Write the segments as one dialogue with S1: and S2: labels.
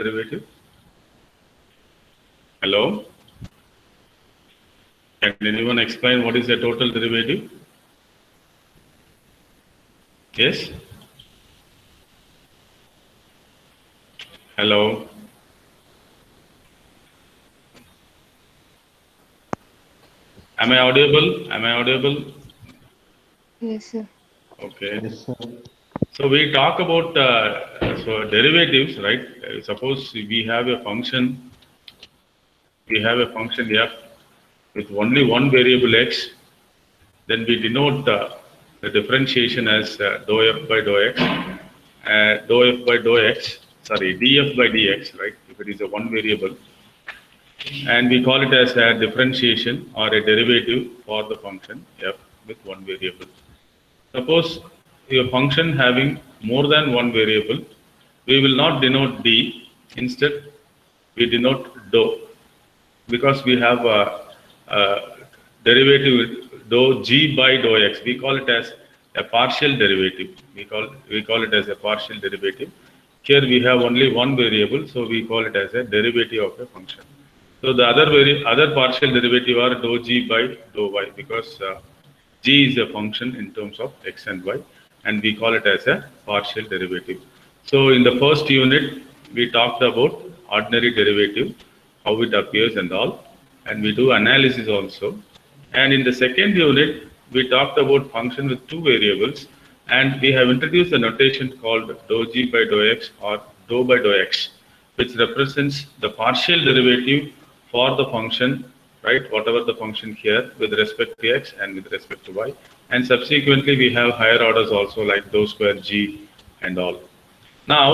S1: derivative? Hello? Can anyone explain what is a total derivative? Yes? Hello? Am I audible? Am I audible?
S2: Yes, sir.
S1: Okay.
S3: Yes, sir.
S1: So we talk about derivatives, right? Suppose we have a function f with only one variable x, then we denote the differentiation as dou f by dou x, df by dx, right? If it is a one variable, and we call it as a differentiation or a derivative for the function f with one variable. Suppose a function having more than one variable, we will not denote d. Instead, we denote dou, because we have a derivative dou g by dou x. We call it as a partial derivative. We call it as a partial derivative. Here we have only one variable, so we call it as a derivative of a function. So the other partial derivative are dou g by dou y, because g is a function in terms of x and y, and we call it as a partial derivative. So in the first unit, we talked about ordinary derivative, how it appears and all, and we do analysis also. And in the second unit, we talked about function with two variables, and we have introduced a notation called dou g by dou x or dou by dou x, which represents the partial derivative for the function, right? Whatever the function here with respect to x and with respect to y. And subsequently, we have higher orders also like dou square g and all. Now,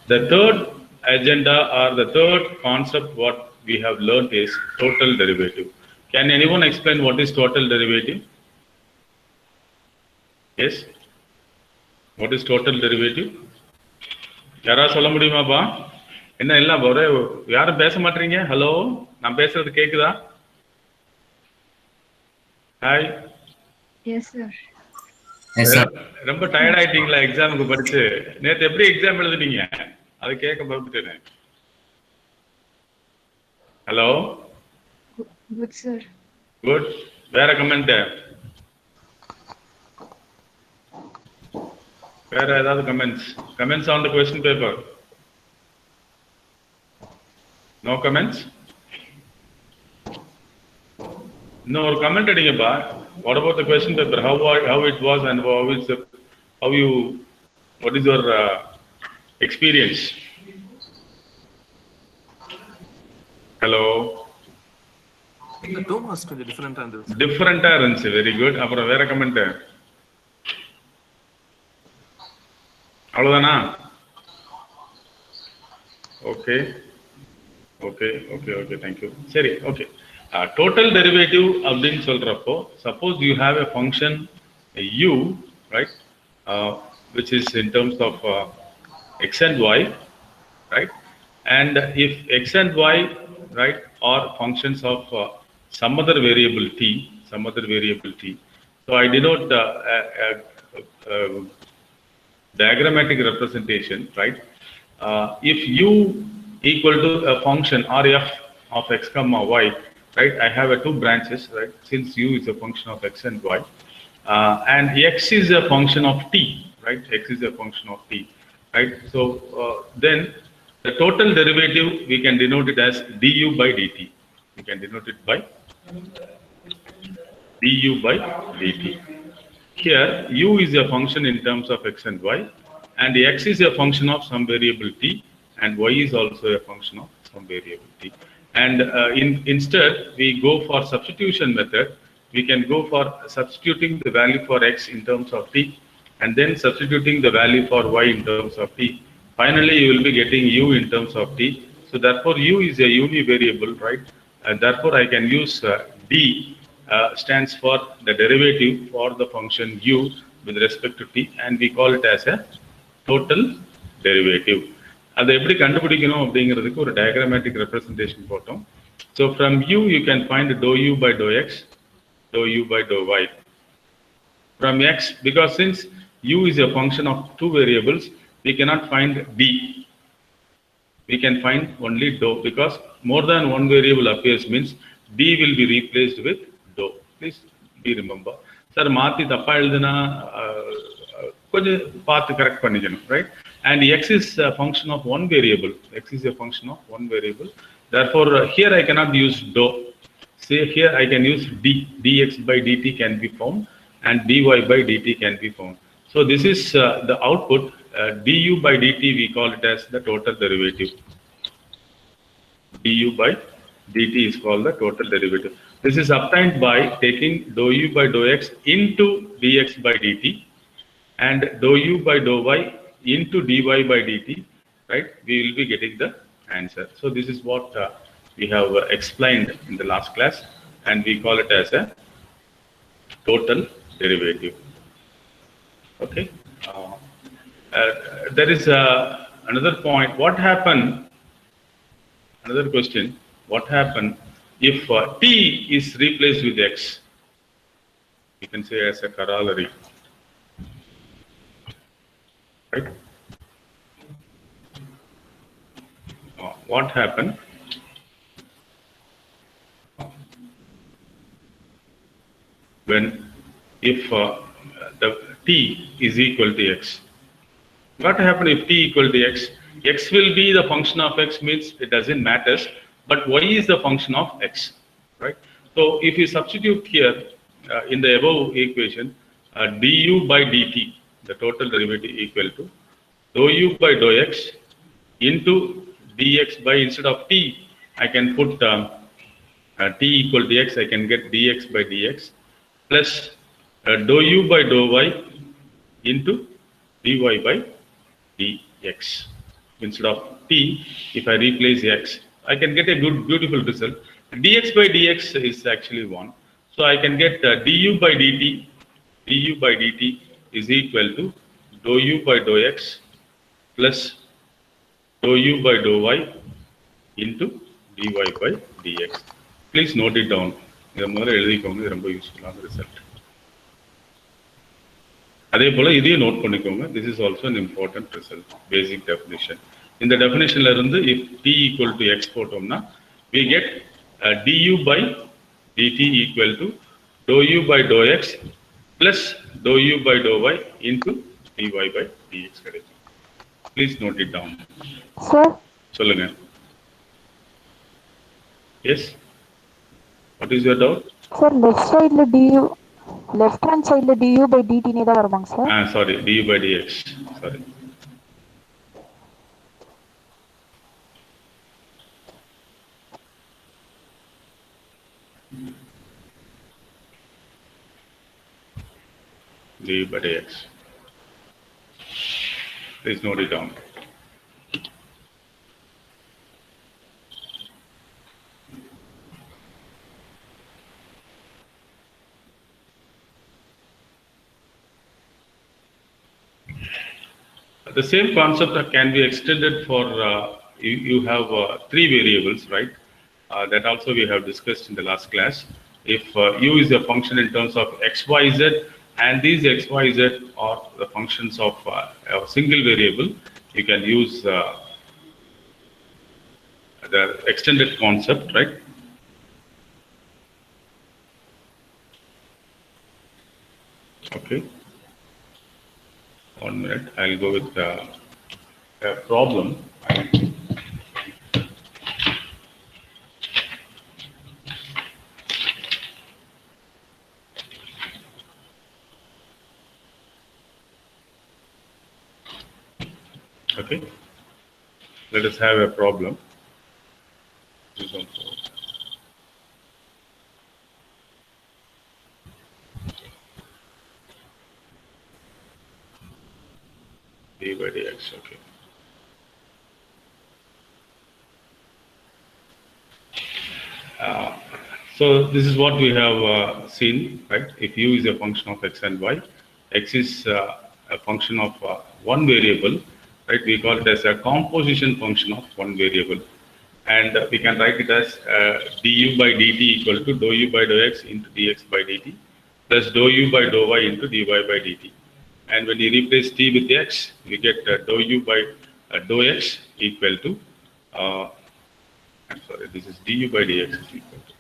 S1: the third agenda or the third concept what we have learned is total derivative. Can anyone explain what is total derivative? Yes? What is total derivative? யாரா சொல்ல முடியுமாப்பா? என்ன எல்லாம் ஒரே யாரும் பேச மாட்டீங்க? Hello, நான் பேசுறது கேக்குதா? Hi.
S2: Yes, sir.
S4: Yes, sir.
S1: ரொம்ப டயர்ட் ஆயிட்டீங்களா எக்ஸாமுக்கு படிச்சு? நேத்து எப்படி எக்ஸாம் எழுதுனீங்க? அதை கேட்க பயந்துட்டேன். ஹலோ.
S2: Good, sir.
S1: குட். வேற கமெண்ட்? வேற ஏதாவது comments? Comments on the question paper? No comments? இன்னும் ஒரு கமெண்ட் அடிங்கப்பா. What about the question paper? How it was and what is your experience? Hello.
S5: The tone was கொஞ்சம் டிஃபரண்டா இருந்துச்சு.
S1: டிஃபரண்டா இருந்துச்சு. Very good. அப்புறம் வேற கமெண்ட்? அவ்வளவுதானா? Okay okay okay okay thank you. சரி, ஓகே. Total derivative அப்படின்னு சொல்றப்போ, suppose you have a function u, right, which is in terms of x and y, right, and if x and y, right, are functions of some other variable t, so I denote a diagrammatic representation, right? If u equal to a function or f of x comma y, right, I have two branches, right, since u is a function of x and y, and x is a function of t, right, x is a function of t, right? So then the total derivative, we can denote it as du by dt. We can denote it by du by dt. Here u is a function in terms of x and y, and x is a function of some variable t, and y is also a function of some variable t. And instead, we go for substitution method. We can go for substituting the value for x in terms of t, and then substituting the value for y in terms of t. Finally, you will be getting u in terms of t. So therefore, u is a univariable, right? And therefore, I can use d stands for the derivative for the function u with respect to t, and we call it as a total derivative. அதை எப்படி கண்டுபிடிக்கணும் அப்படிங்கிறதுக்கு ஒரு diagrammatic representation போட்டோம். So from u you can find dou u by dou x, dou u by dou y. From x, because since u is a function of two variables, we cannot find d. we can find only dou, because more than one variable appears means d will be replaced with dou. Please be remember. Sir, மாத்தி தப்பா எழுதுனா கொஞ்சம் பார்த்து correct பண்ணிக்கணும், right? And x is a function of one variable. X is a function of one variable. Therefore, here I cannot use dou. Say here I can use d. dx by dt can be found and dy by dt can be found. So this is the output. Du by dt we call it as the total derivative. Du by dt is called the total derivative. This is obtained by taking dou u by dou x into dx by dt and dou u by dou y into dy by dt, right? We will be getting the answer. So this is what we have explained in the last class, and we call it as a total derivative. Okay. There is another point. What happened? Another question. What happened if t is replaced with x? You can say as a corollary, right? What happened when if the t is equal to x? What happen if t equal to x? X will be the function of x, means it doesn't matter, but y is the function of x, right? So if you substitute here in the above equation, du by dt, the total derivative equal to dou u by dou x into dx by, instead of t, I can put t equal to x, I can get dx by dx plus dou u by dou y into dy by dx. Instead of t, if I replace x, I can get a beautiful result. Dx by dx is actually 1. So I can get du by dt is equal to dou u by dou x plus dou u by dou y into dy by dx. Please note it down. இதை முதல்ல எழுதிக்கோங்க, இது ரொம்ப யூஸ்ஃபுல்லான result. அதே போல இதையும் note பண்ணிக்கோங்க. This is also an important result, basic definition. இந்த definitionல இருந்து if t equal to x போட்டோம்னா we get du by dt equal to dou u by dou x plus dou u by dou y into dy by dx கிடைக்கும். Please note it down.
S3: Sir.
S1: சொல்லுங்க. Yes. What is your doubt?
S3: Sir, left hand side du by dt ne da varumanga sir?
S1: Sorry, du by dx. Sorry. du by dx. Please note it down. The same concept can be extended for you have 3 variables, right? That also we have discussed in the last class. If u is a function in terms of x, y, z, and these x, y, z are the functions of a single variable, you can use the extended concept, right? Okay. 1 minute. I'll go with a problem. Okay. Let us have a problem. d by dx, okay. So this is what we have seen, right? If u is a function of x and y, x is a function of one variable, right? We call it as a composition function of one variable, and we can write it as du by dt equal to dou u by dou x into dx by dt plus dou u by dou y into dy by dt. And when you replace t with x, we get dou u by dou x equal to I'm sorry, this is du by dx is equal to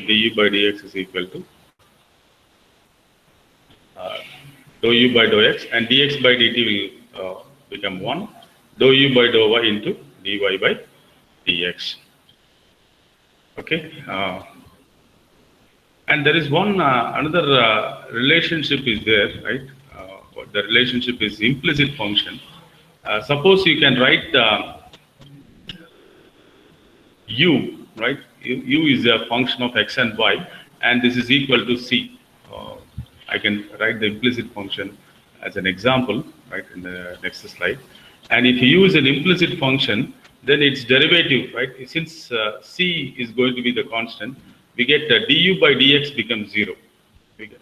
S1: du by dx is equal to dou u by dou x, and dx by dt will become 1 dou u by dou y into dy by dx. Okay, and there is one another relationship is there, right? The relationship is implicit function. Suppose you can write u, right? U is a function of x and y, and this is equal to c. I can write the implicit function as an example, right, in the next slide. And if you use an implicit function, then its derivative, right, since c is going to be the constant, we get du by dx becomes 0.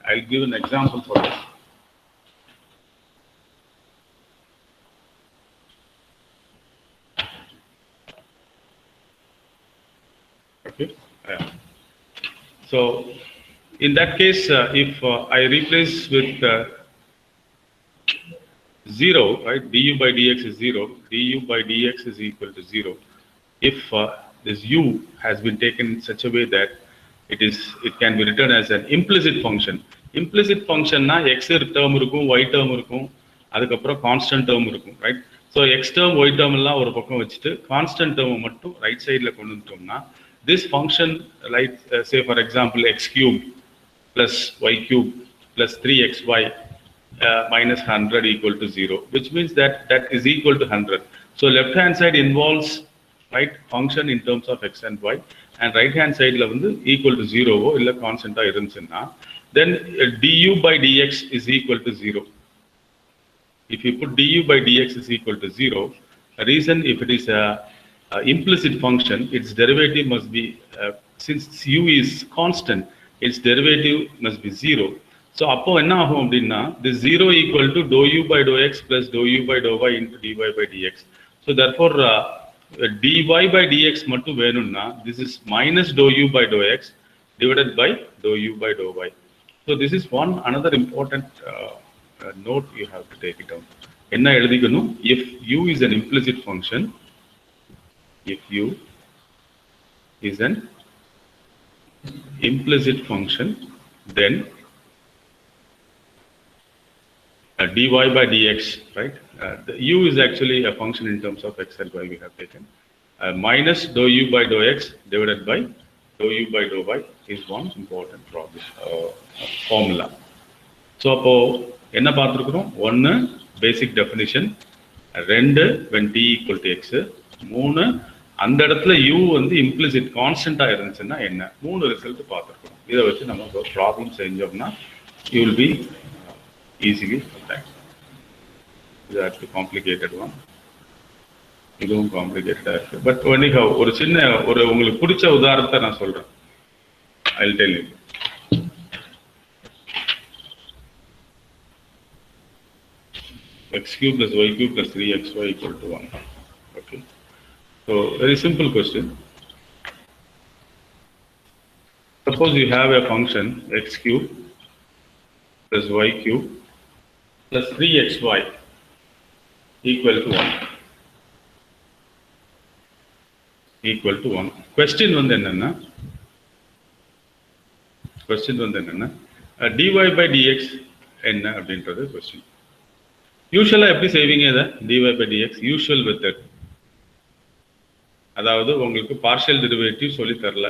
S1: I'll give an example for this. Okay. So in that case, if I replace with 0, right, du by dx is 0, du by dx is equal to 0. If this u has been taken in such a way that it can be written as an implicit function. Implicit function na x term irukum, y term irukum, adukapra constant term irukum, right? So x term, y term ella oru pakkam vechittu constant term mattum right side la kondu vandomna, this function, like say for example x cube plus y cube plus 3xy minus 100 equal to 0, which means that is equal to 100. So left hand side involves, right, function in terms of x and y, and right hand side la vandu equal to 0 o illa constant ah irundhuchna, then du by dx is equal to 0. If you put du by dx is equal to 0, a reason, if it is a implicit function, its derivative must be, since u is constant, its derivative must be 0. So appo enna agum appadina, this 0 equal to dou u by dou x plus dou u by dou y into dy by dx. So therefore dy by dx mattum venumna, this is minus dou u by dou x divided by dou u by dou y. So this is one another important note you have to take it down. Enna eludikanu, if u is an implicit function, if u is an implicit function, then dy by dx, right? The u is actually a function in terms of x and y we have taken. Minus dou u by dou x divided by dou u by dou y is one important problem, formula. So appo enna paathirukom, 1 basic definition, 2 when t equal to x, 3 அந்த இடத்துல u வந்து implicit constant ஆ இருந்துச்சுன்னா என்ன, 3 result பார்த்துருக்கோம். இதை வச்சு நம்ம problem செஞ்சோம்னா you will be easily attacked. That's a complicated one. இதுவும் காம்ப்ளிகேட்டடா இருக்கு. பட் anyhow ஒரு சின்ன ஒரு உங்களுக்கு பிடிச்ச உதாரணத்தை நான் சொல்றேன். I'll tell you. X cube plus y cube plus 3xy equal to 1. Okay. So very simple question. Suppose you have a function x cube plus y cube plus 3xy equal to 1. Equal to 1. Question வந்து என்னன்னா dy by dx என்ன அப்படின்றது question. யூஷுவலா எப்படி செய்வீங்க இதை? dy by dx usual method, அதாவது உங்களுக்கு partial derivative சொல்லி தரல,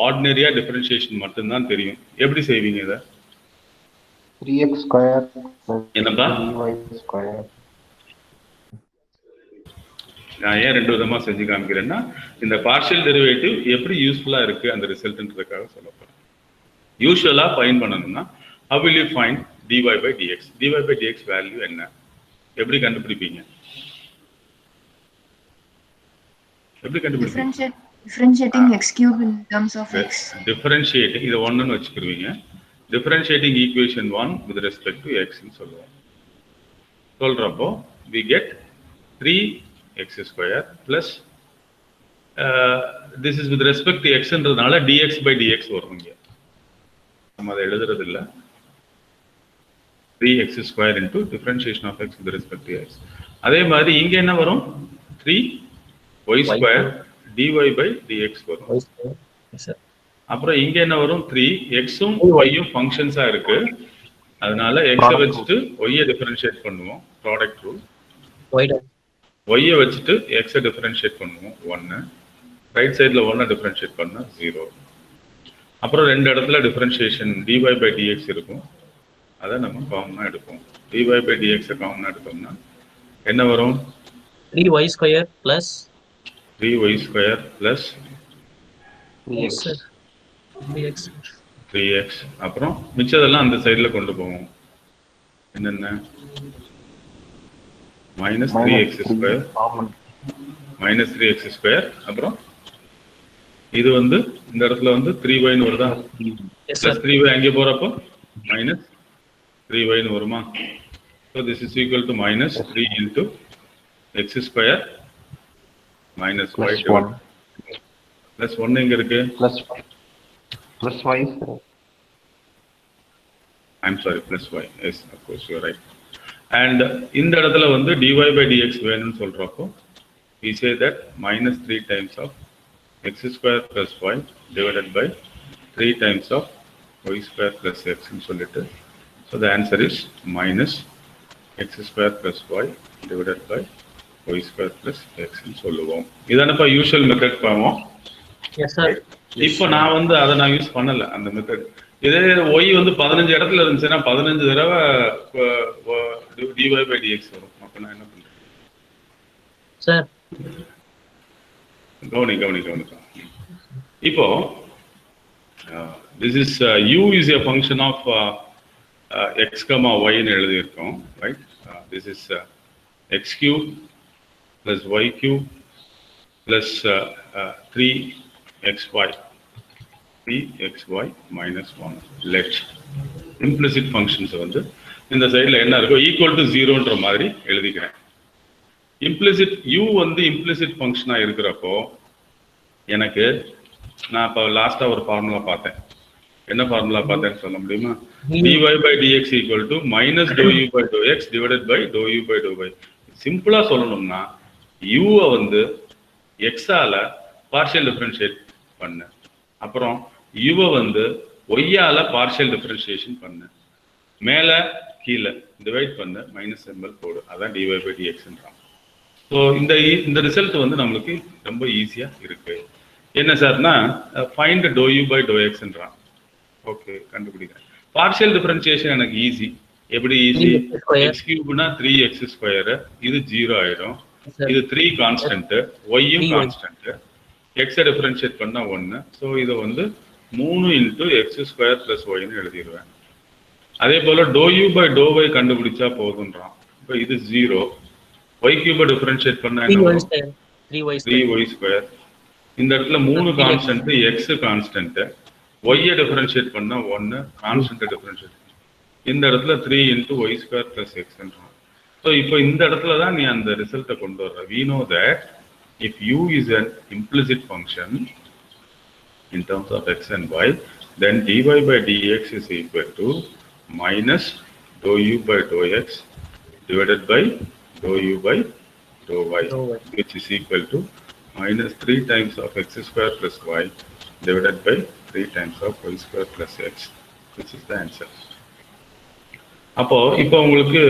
S1: ஆர்டினரியா டிஃபரன்ஷியேஷன் மட்டும்தான் தெரியும். எப்படி செய்வீங்க இதை?
S4: 3x square
S1: என்னப்பா?
S4: dy square.
S1: நான் ஏன் ரெண்டு விதமா செஞ்சு காமிக்கிறேன்னா, இந்த பார்ஷியல் டெரிவேட்டிவ் எப்படி யூஸ்ஃபுல்லா இருக்கு அந்த ரிசல்ட்ன்றதுக்காக சொல்ல போறேன். யூஷுவலா ஃபைண்ட் பண்ணணும்னா how will you find dy by dx? dy by dx value என்ன, எப்படி கண்டுபிடிப்பீங்க?
S2: Differentiating x cube in terms of x.
S1: Differentiating இது 1 ன்னு வச்சுக்கிருவீங்க. Differentiating equation 1 with respect to x ன்னு சொல்லுவோம். சொல்றப்போ we get 3x square plus this is with respect to x ன்றதுனால dx by dx வரும். இங்க நம்ம அதை எழுதுறது இல்ல. 3x square into differentiation of x with respect to x. அதே மாதிரி இங்க என்ன வரும் 3y square dy by dx வரும்.
S6: Y square. Yes, sir.
S1: அப்புறம் இங்க என்ன வரும் 3x-உம் y-யும் ஃபங்க்ஷன்ஸா இருக்கு. அதனால x-ஐ வச்சுட்டு y-ஐ டிஃபரன்ஷியேட் பண்ணுவோம் ப்ராடக்ட் ரூல். y-ஐ வச்சுட்டு x-ஐ டிஃபரன்ஷியேட் பண்ணுவோம் 1. ரைட் சைடுல 1-ஐ டிஃபரன்ஷியேட் பண்ணா 0. அப்புறம் ரெண்டு இடத்துல டிஃபரன்ஷியேஷன் dy by dx இருக்கும். அதை நம்ம காமனா எடுப்போம். dy by dx-ஐ காமனா எடுத்தோம்னா என்ன வரும்
S6: 3y square plus
S1: 3y square plus
S6: 3x. 3x.
S1: 3x. அப்புறம் மிச்சதெல்லாம் அந்த சைடுல கொண்டு போவோம். என்னென்ன minus 3x square minus 3x square. அப்புறம் இது வந்து இந்த இடத்துல வந்து 3y ன்னு வருதா?
S6: Yes, sir.
S1: plus 3y அங்கே போறப்போ minus 3y ன்னு வருமா? So this is equal to minus 3 into x square minus y
S4: plus 1
S1: plus 1 எங்க இருக்கு?
S4: plus y.
S1: I'm sorry, plus y. Yes, of course, you're right. And இந்த இடத்துல வந்து dy by dx வேணும்னு சொல்றப்போ we say that minus 3 times of x square plus y divided by 3 times of y square plus x ன்னு சொல்லிட்டு so the answer is minus x square plus y divided by y square plus x ன்னு சொல்லுவோம். இதானப்பா usual method பாவோம்.
S6: Yes, sir.
S1: இப்போ நான் வந்து அதை நான் use பண்ணல அந்த மெத்தட். இதே y வந்து 15 இடத்துல இருந்துச்சுன்னா 15 தடவை dy by dx வரும். அப்ப நான் என்ன பண்றேன்?
S6: Sir.
S1: கவனி. இப்போ this is u is a function of x comma y ன்னு எழுதி இருக்கோம், right? This is x cube plus y cube plus 3xy minus 1. Let implicit functions வந்து இந்த சைடுல என்ன இருக்கோ equal to 0ன்ற மாதிரி எழுதிக்கிறேன். implicit u வந்து implicit ஃபங்க்ஷனா இருக்கிறப்போ எனக்கு நான் இப்போ லாஸ்டா ஒரு ஃபார்முலா பார்த்தேன். என்ன ஃபார்முலா பார்த்தேன்னு சொல்ல முடியுமா? dy by dx equal to minus dou u by dou x divided by dou u by dou y. சிம்பிளா சொல்லணும்னா u-வை வந்து x-ஆல பார்ஷியல் டிஃபரன்ஷியேட் பண்ணு, அப்புறம் u-வை வந்து y-ஆல பார்ஷியல் டிஃபரன்ஷியேஷன் பண்ணு, மேல கீழே டிவைட் பண்ணு, மைனஸ் சிம்பல் போடு. அதான் dy by dxன்றான். ஸோ இந்த ரிசல்ட் வந்து நம்மளுக்கு ரொம்ப ஈஸியா இருக்கு. என்ன சார்னா find do u by do எக்ஸ்ன்றான். ஓகே, கண்டுபிடிக்கிறேன். பார்ஷியல் டிஃபரன்ஷியேஷன் எனக்கு ஈஸி. எப்படி ஈஸி? எக்ஸ் கியூப்னா 3x ஸ்கொயர், இது 0 ஆயிடும். இது 3 கான்ஸ்டன்ட், ஒய்யும் கான்ஸ்டன்ட். எக்ஸை டிஃபரன்ஷியேட் பண்ணா 1. ஸோ இதை வந்து 3 இன்டூ எக்ஸ் ஸ்கொயர் பிளஸ் ஒய்னு எழுதிடுவேன். அதே போல do u by do y கண்டுபிடிச்சா போதுன்றான். இப்போ இது 0. y கியூபை டிஃபரன்ஷியேட் பண்ணா 3y ஸ்கொயர். இந்த இடத்துல 3 கான்ஸ்டன்ட், எக்ஸ் கான்ஸ்டன்ட், ஒய்யை டிஃபரன்ஷியேட் பண்ணா 1, கான்ஸ்டன்ட் டிஃபரன்ஷியேட். இந்த இடத்துல 3 இன்டூ ஒய் ஸ்கொயர் பிளஸ் எக்ஸ்ன்றான். ஸோ இப்போ இந்த இடத்துல தான் நீ அந்த ரிசல்ட்டை கொண்டு வர்ற. we know that if u is an implicit function in terms of x and y, then dy by dx is equal to minus dou u by dou x divided by dou u by dou y, which is equal to minus 3 times of x square plus y divided by 3 times of y square plus x, which is the answer. அப்போ இப்போ உங்களுக்கு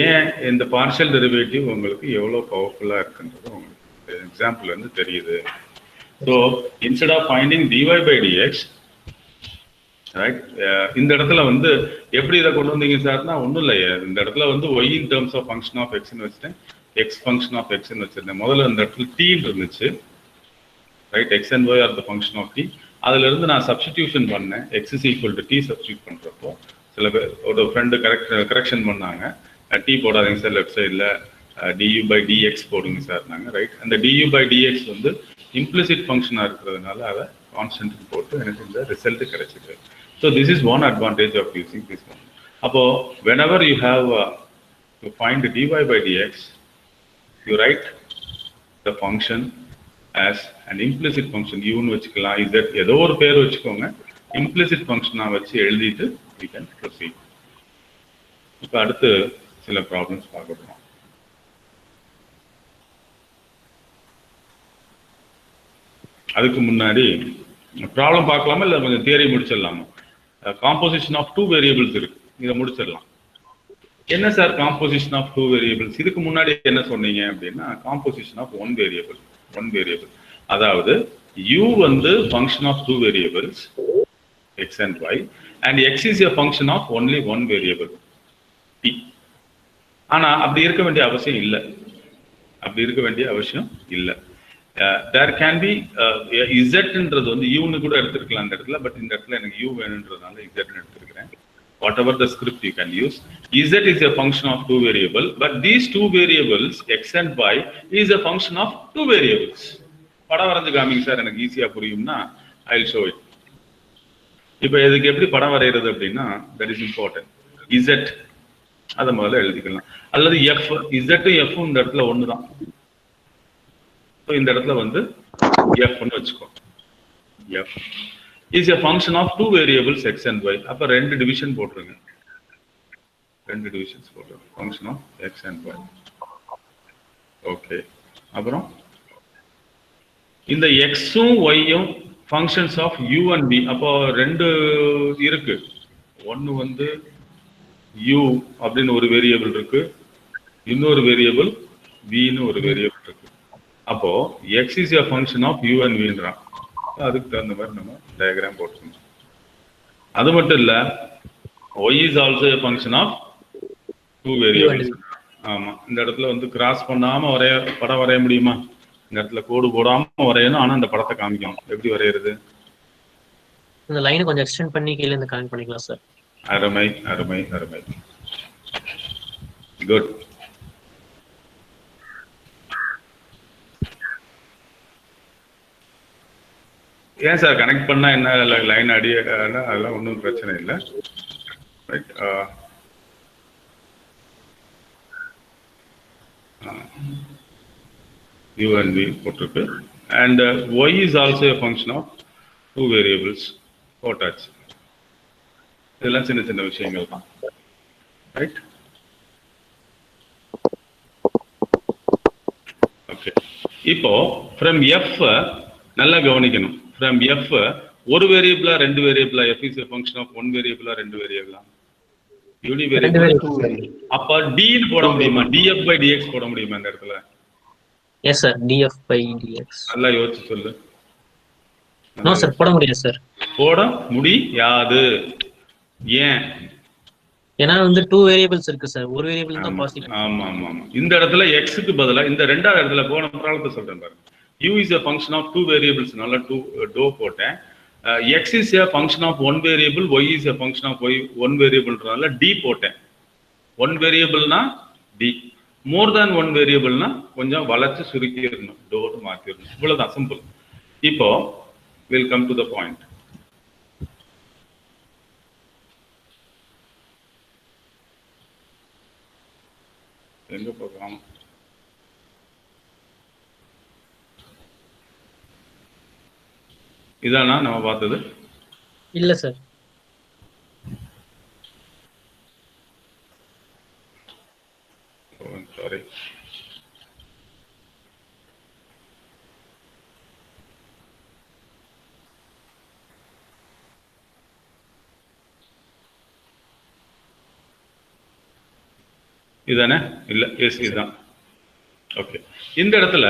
S1: ஏன் இந்த partial derivative உங்களுக்கு எவ்வளோ பவர்ஃபுல்லாக இருக்குன்றது உங்களுக்கு எக்ஸாம்பிள் வந்து தெரியுது. So instead of finding dy by dx, right, இந்த இடத்துல வந்து எப்படி இதை கொண்டு வந்தீங்க சார்னா ஒன்றும் இல்லை. இந்த இடத்துல வந்து y in terms of function of x ன்னு வச்சுட்டேன், x function of x ன்னு வச்சிருந்தேன். முதல்ல இந்த இடத்துல t இருந்துச்சு, right, x and y are the function of t. அதுல இருந்து நான் சப்ஸ்டிடியூஷன் பண்ணேன், x is equal to t substitute பண்றப்போ சில பேர் ஒரு ஃப்ரெண்டு கரெக்ஷன் பண்ணாங்க, t போடாதீங்க சார், லெஃப்ட் சைடில் du by dx போடுங்க சார் நாங்கள், ரைட். அந்த du by dx வந்து இம்ப்ளிசிட் ஃபங்க்ஷனாக இருக்கிறதுனால அதை கான்ஸ்டன்ட் போட்டு எனக்கு இந்த ரிசல்ட் கிடைச்சிது. So this is one advantage of using this one. அப்போ whenever you have to find dy by dx, you write the function as an implicit function. யூன்னு வச்சுக்கலாம், z ஏதோ ஒரு பேர் வச்சுக்கோங்க, implicit ஃபங்க்ஷனாக வச்சு எழுதிட்டு we can proceed. இப்போ அடுத்து சில ப்ராப்ளம்ஸ் பார்க்க போறோம். அதுக்கு முன்னாடி ப்ராப்ளம் பார்க்கலாமா இல்லை கொஞ்சம் தியரி முடிச்சிடலாமா? காம்போசிஷன் ஆஃப் 2 வேரியபிள்ஸ் இருக்கு, இதை முடிச்சிடலாம். என்ன சார் காம்போசிஷன் ஆஃப் 2 வேரியபிள்ஸ்? இதுக்கு முன்னாடி என்ன சொன்னீங்க அப்படின்னா காம்போசிஷன் ஆஃப் 1 வேரியபிள். அதாவது u வந்து function of 2 variables x and y and x is a function of only 1 variable t. ஆனா அப்படி இருக்க வேண்டிய அவசியம் இல்லை. There can be z ன்றது வந்து u ன்னு கூட எடுத்துக்கலாம் அந்த இடத்துல. பட் இந்த இடத்துல எனக்கு u வேணும்ன்றதுனால z ன்னு எடுத்துக்கிறேன். Whatever the script you can use, z is a function of 2 variable, but these 2 variables x and y is a function of 2 variables. படம் வரைஞ்சு காமிங்க சார், எனக்கு ஈஸியா புரியும்னா I will show it. இப்போ இதுக்கு எப்படி படம் வரைகிறது அப்படின்னா that is important. z அதை முதல்ல எழுதிக்கலாம். அல்லது f, z f இந்த இடத்துல ஒன்று தான். ஸோ இந்த இடத்துல வந்து f ன்னு வச்சுக்கோ. f is a function of 2 variables x and y. அப்போ 2 டிவிஷன் போட்டுருங்க. 2 டிவிஷன்ஸ் போட்டுருங்க. Function of x and y. Okay. அப்புறம் இந்த x-உம் y-யும் functions of u and v. அப்போ 2 இருக்கு. ஒன்று வந்து u அப்படின்னு ஒரு வேரியபிள் இருக்கு, இன்னொரு வேரியபிள் v-ன்னு ஒரு வேரியபிள் இருக்கு. அப்போ x is a function of u and v-ன்றான். அதுக்கு தகுந்த மாதிரி நம்ம டயக்ராம் போட்டுக்கணும். அது மட்டும் இல்ல y is also a function of 2 variables. ஆமா, இந்த இடத்துல வந்து கிராஸ் பண்ணாம படம் வரைய முடியுமா? இந்த இடத்துல கோடு போடாம வரையணும். ஆனா இந்த படத்தை காமிக்கணும். எப்படி வரையறது?
S6: இந்த லைனை கொஞ்சம் எக்ஸ்டெண்ட் பண்ணி கீழ இருந்து கனெக்ட் பண்ணிக்கலாம் சார்.
S1: அருமை. குட். ஏன் சார் கனெக்ட் பண்ணா என்ன லைன் அடிய அதெல்லாம் ஒன்றும் பிரச்சனை இல்லை. ரைட். u and v போட்டிருக்கு. and y is also a function of 2 variables போட்டாச்சு. இதெல்லாம் சின்ன சின்ன விஷயங்கள் தான். ரைட். ஓகே. இப்போ ஃப்ரம் f நல்லா கவனிக்கணும். ஃப்ரம் f ஒரு வேரியபிளா 2 வேரியபிளா? f is a function of 1 வேரியபிளா 2 வேரியபிளா? Univariable. அப்ப d ன்னு போட முடியுமா? df by dx போட முடியுமா இந்த இடத்துல?
S6: Yes sir, df by dx.
S1: நல்லா யோசிச்சு சொல்லு.
S6: நோ சார், போட முடியாது சார்.
S1: போட முடியாது. ஏன்?
S6: ஏன்னா வந்து 2 வேரியபிள்ஸ் இருக்கு சார். ஒரு வேரியபிள் தான் பாசிட்டிவ்.
S1: ஆமா. இந்த இடத்துல x க்கு பதிலா இந்த ரெண்டாவது இடத்துல போன ப்ராப்ளத்தை சொல்றேன் பாருங்க. u is a function of 2 variables னால 2 போட்டேன். x is a function of 1 variable, y is a function of 1 variableனால d போட்டேன். 1 வேரியபிள்னா d, more than 1 வேரியபிள்னா கொஞ்சம் வளைச்சு சுருக்கி இருக்கணும், டோர் மாத்தி இருக்கணும். இவ்வளவுதான், சிம்பிள். இப்போ we'll come to the point. எங்க போகலாம்? இதானா நம்ம பார்த்தது?
S6: இல்ல சார்.
S1: சாரி. இதானே? இல்ல, எஸ் இதுதான். ஓகே. இந்த இடத்துல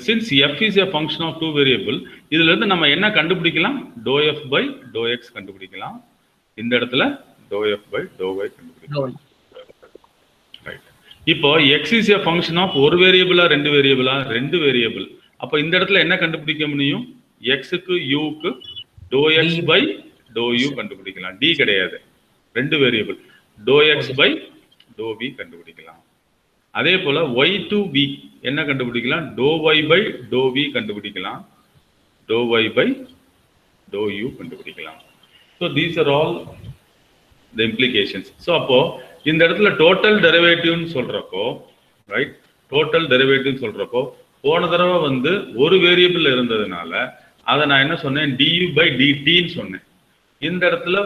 S1: since f is a function of 2 variable, இதுல இருந்து நம்ம என்ன கண்டுபிடிக்கலாம்? dou f by dou x கண்டுபிடிக்கலாம். இந்த இடத்துல dou f by dou y கண்டுபிடிக்கலாம். ரைட். இப்போ x is a function of ஒரு வேரியபிளா 2 வேரியபிளா? 2 வேரியபிள். அப்ப இந்த இடத்துல என்ன கண்டுபிடிக்க முடியும்? x க்கு u க்கு dou x by dou u கண்டுபிடிக்கலாம். d கிடையாது, 2 variable. dou x by dou v கண்டுபிடிக்கலாம். அதே போல y to v என்ன கண்டுபிடிக்கலாம்? dou y by dou v கண்டுபிடிக்கலாம். dou y by dou u கண்டுபிடிக்கலாம். So these are all the implications. So அப்போ இந்த இடத்துல டோட்டல் டெரிவேட்டிவ்னு சொல்றப்போ, ரைட், டோட்டல் டெரிவேட்டிவ் சொல்றப்போ போன தடவை வந்து ஒரு வேரியபிள் இருந்ததுனால அதை நான் என்ன சொன்னேன்? du by dt ன்னு சொன்னேன். இந்த இடத்துல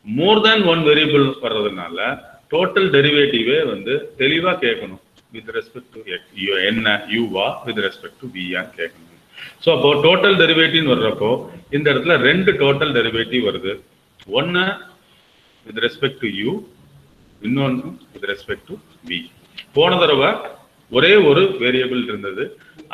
S1: மோர் தேன் 1 வேரியபிள் வர்றதுனால டோட்டல் டெரிவேட்டிவே வந்து தெளிவா கேட்கணும் with respect to x என்ன யூவா with respect to v ஆ கேட்கணும். ஸோ அப்போ டோட்டல் டெரிவேட்டிவ் வர்றப்போ இந்த இடத்துல ரெண்டு டோட்டல் டெரிவேட்டிவ் வருது. ஒன்னு with respect to u, இன்னொன்று with respect to v. போன தடவை ஒரே ஒரு வேரியபிள் இருந்தது,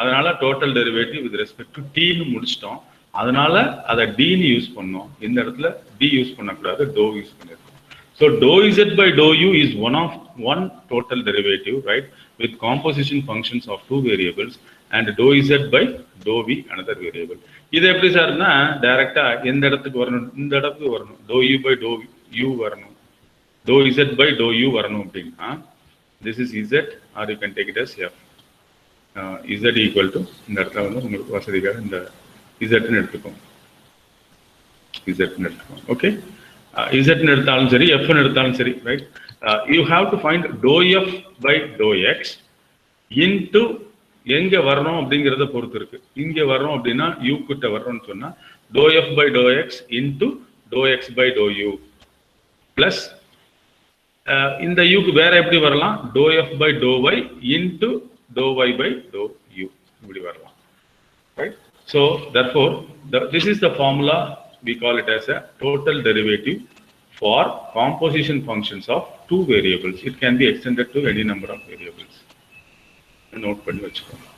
S1: அதனால total derivative with respect to t ன்னு முடிச்சிட்டோம். அதனால அதை d ன்னு யூஸ் பண்ணோம். இந்த இடத்துல d யூஸ் பண்ணக்கூடாது, dou யூஸ் பண்ணிருக்கோம். So dou z by dou u is one total derivative, right, with composition functions of two variables, and dou z by dou v another variable. இது எப்படி சார்னா டைரக்டா இந்த இடத்துக்கு வரணும், இந்த இடத்துக்கு வரணும், dou u by dou u வரணும், dou z by dou u வரணும் அப்படின்னா this is z, or you can take it as f. Z equal to இந்த இடத்துல வந்து உங்களுக்கு வசதிக்காக இந்த z ன்னு எடுத்துக்கோங்க, z ன்னு எடுத்துக்கோங்க. ஓகே, z ன்னு எடுத்தாலும் சரி, f ன்னு எடுத்தாலும் சரி, right. You have to find dou f by dou x into எங்க வரணும் அப்படிங்கறத பொறுத்து இருக்கு. இங்க வரணும் அப்படின்னா u கிட்ட வரணும்னு சொன்னா dou f by dou x into dou x by dou u plus இந்த u க்கு வேற எப்படி வரலாம், dou f by dou y into dou y by dou u இப்படி வரலாம், right? So therefore this is the formula, we call it as a total derivative for composition functions of two variables. It can be extended to any number of variables. Note பண்ணி வச்சுக்கோங்க.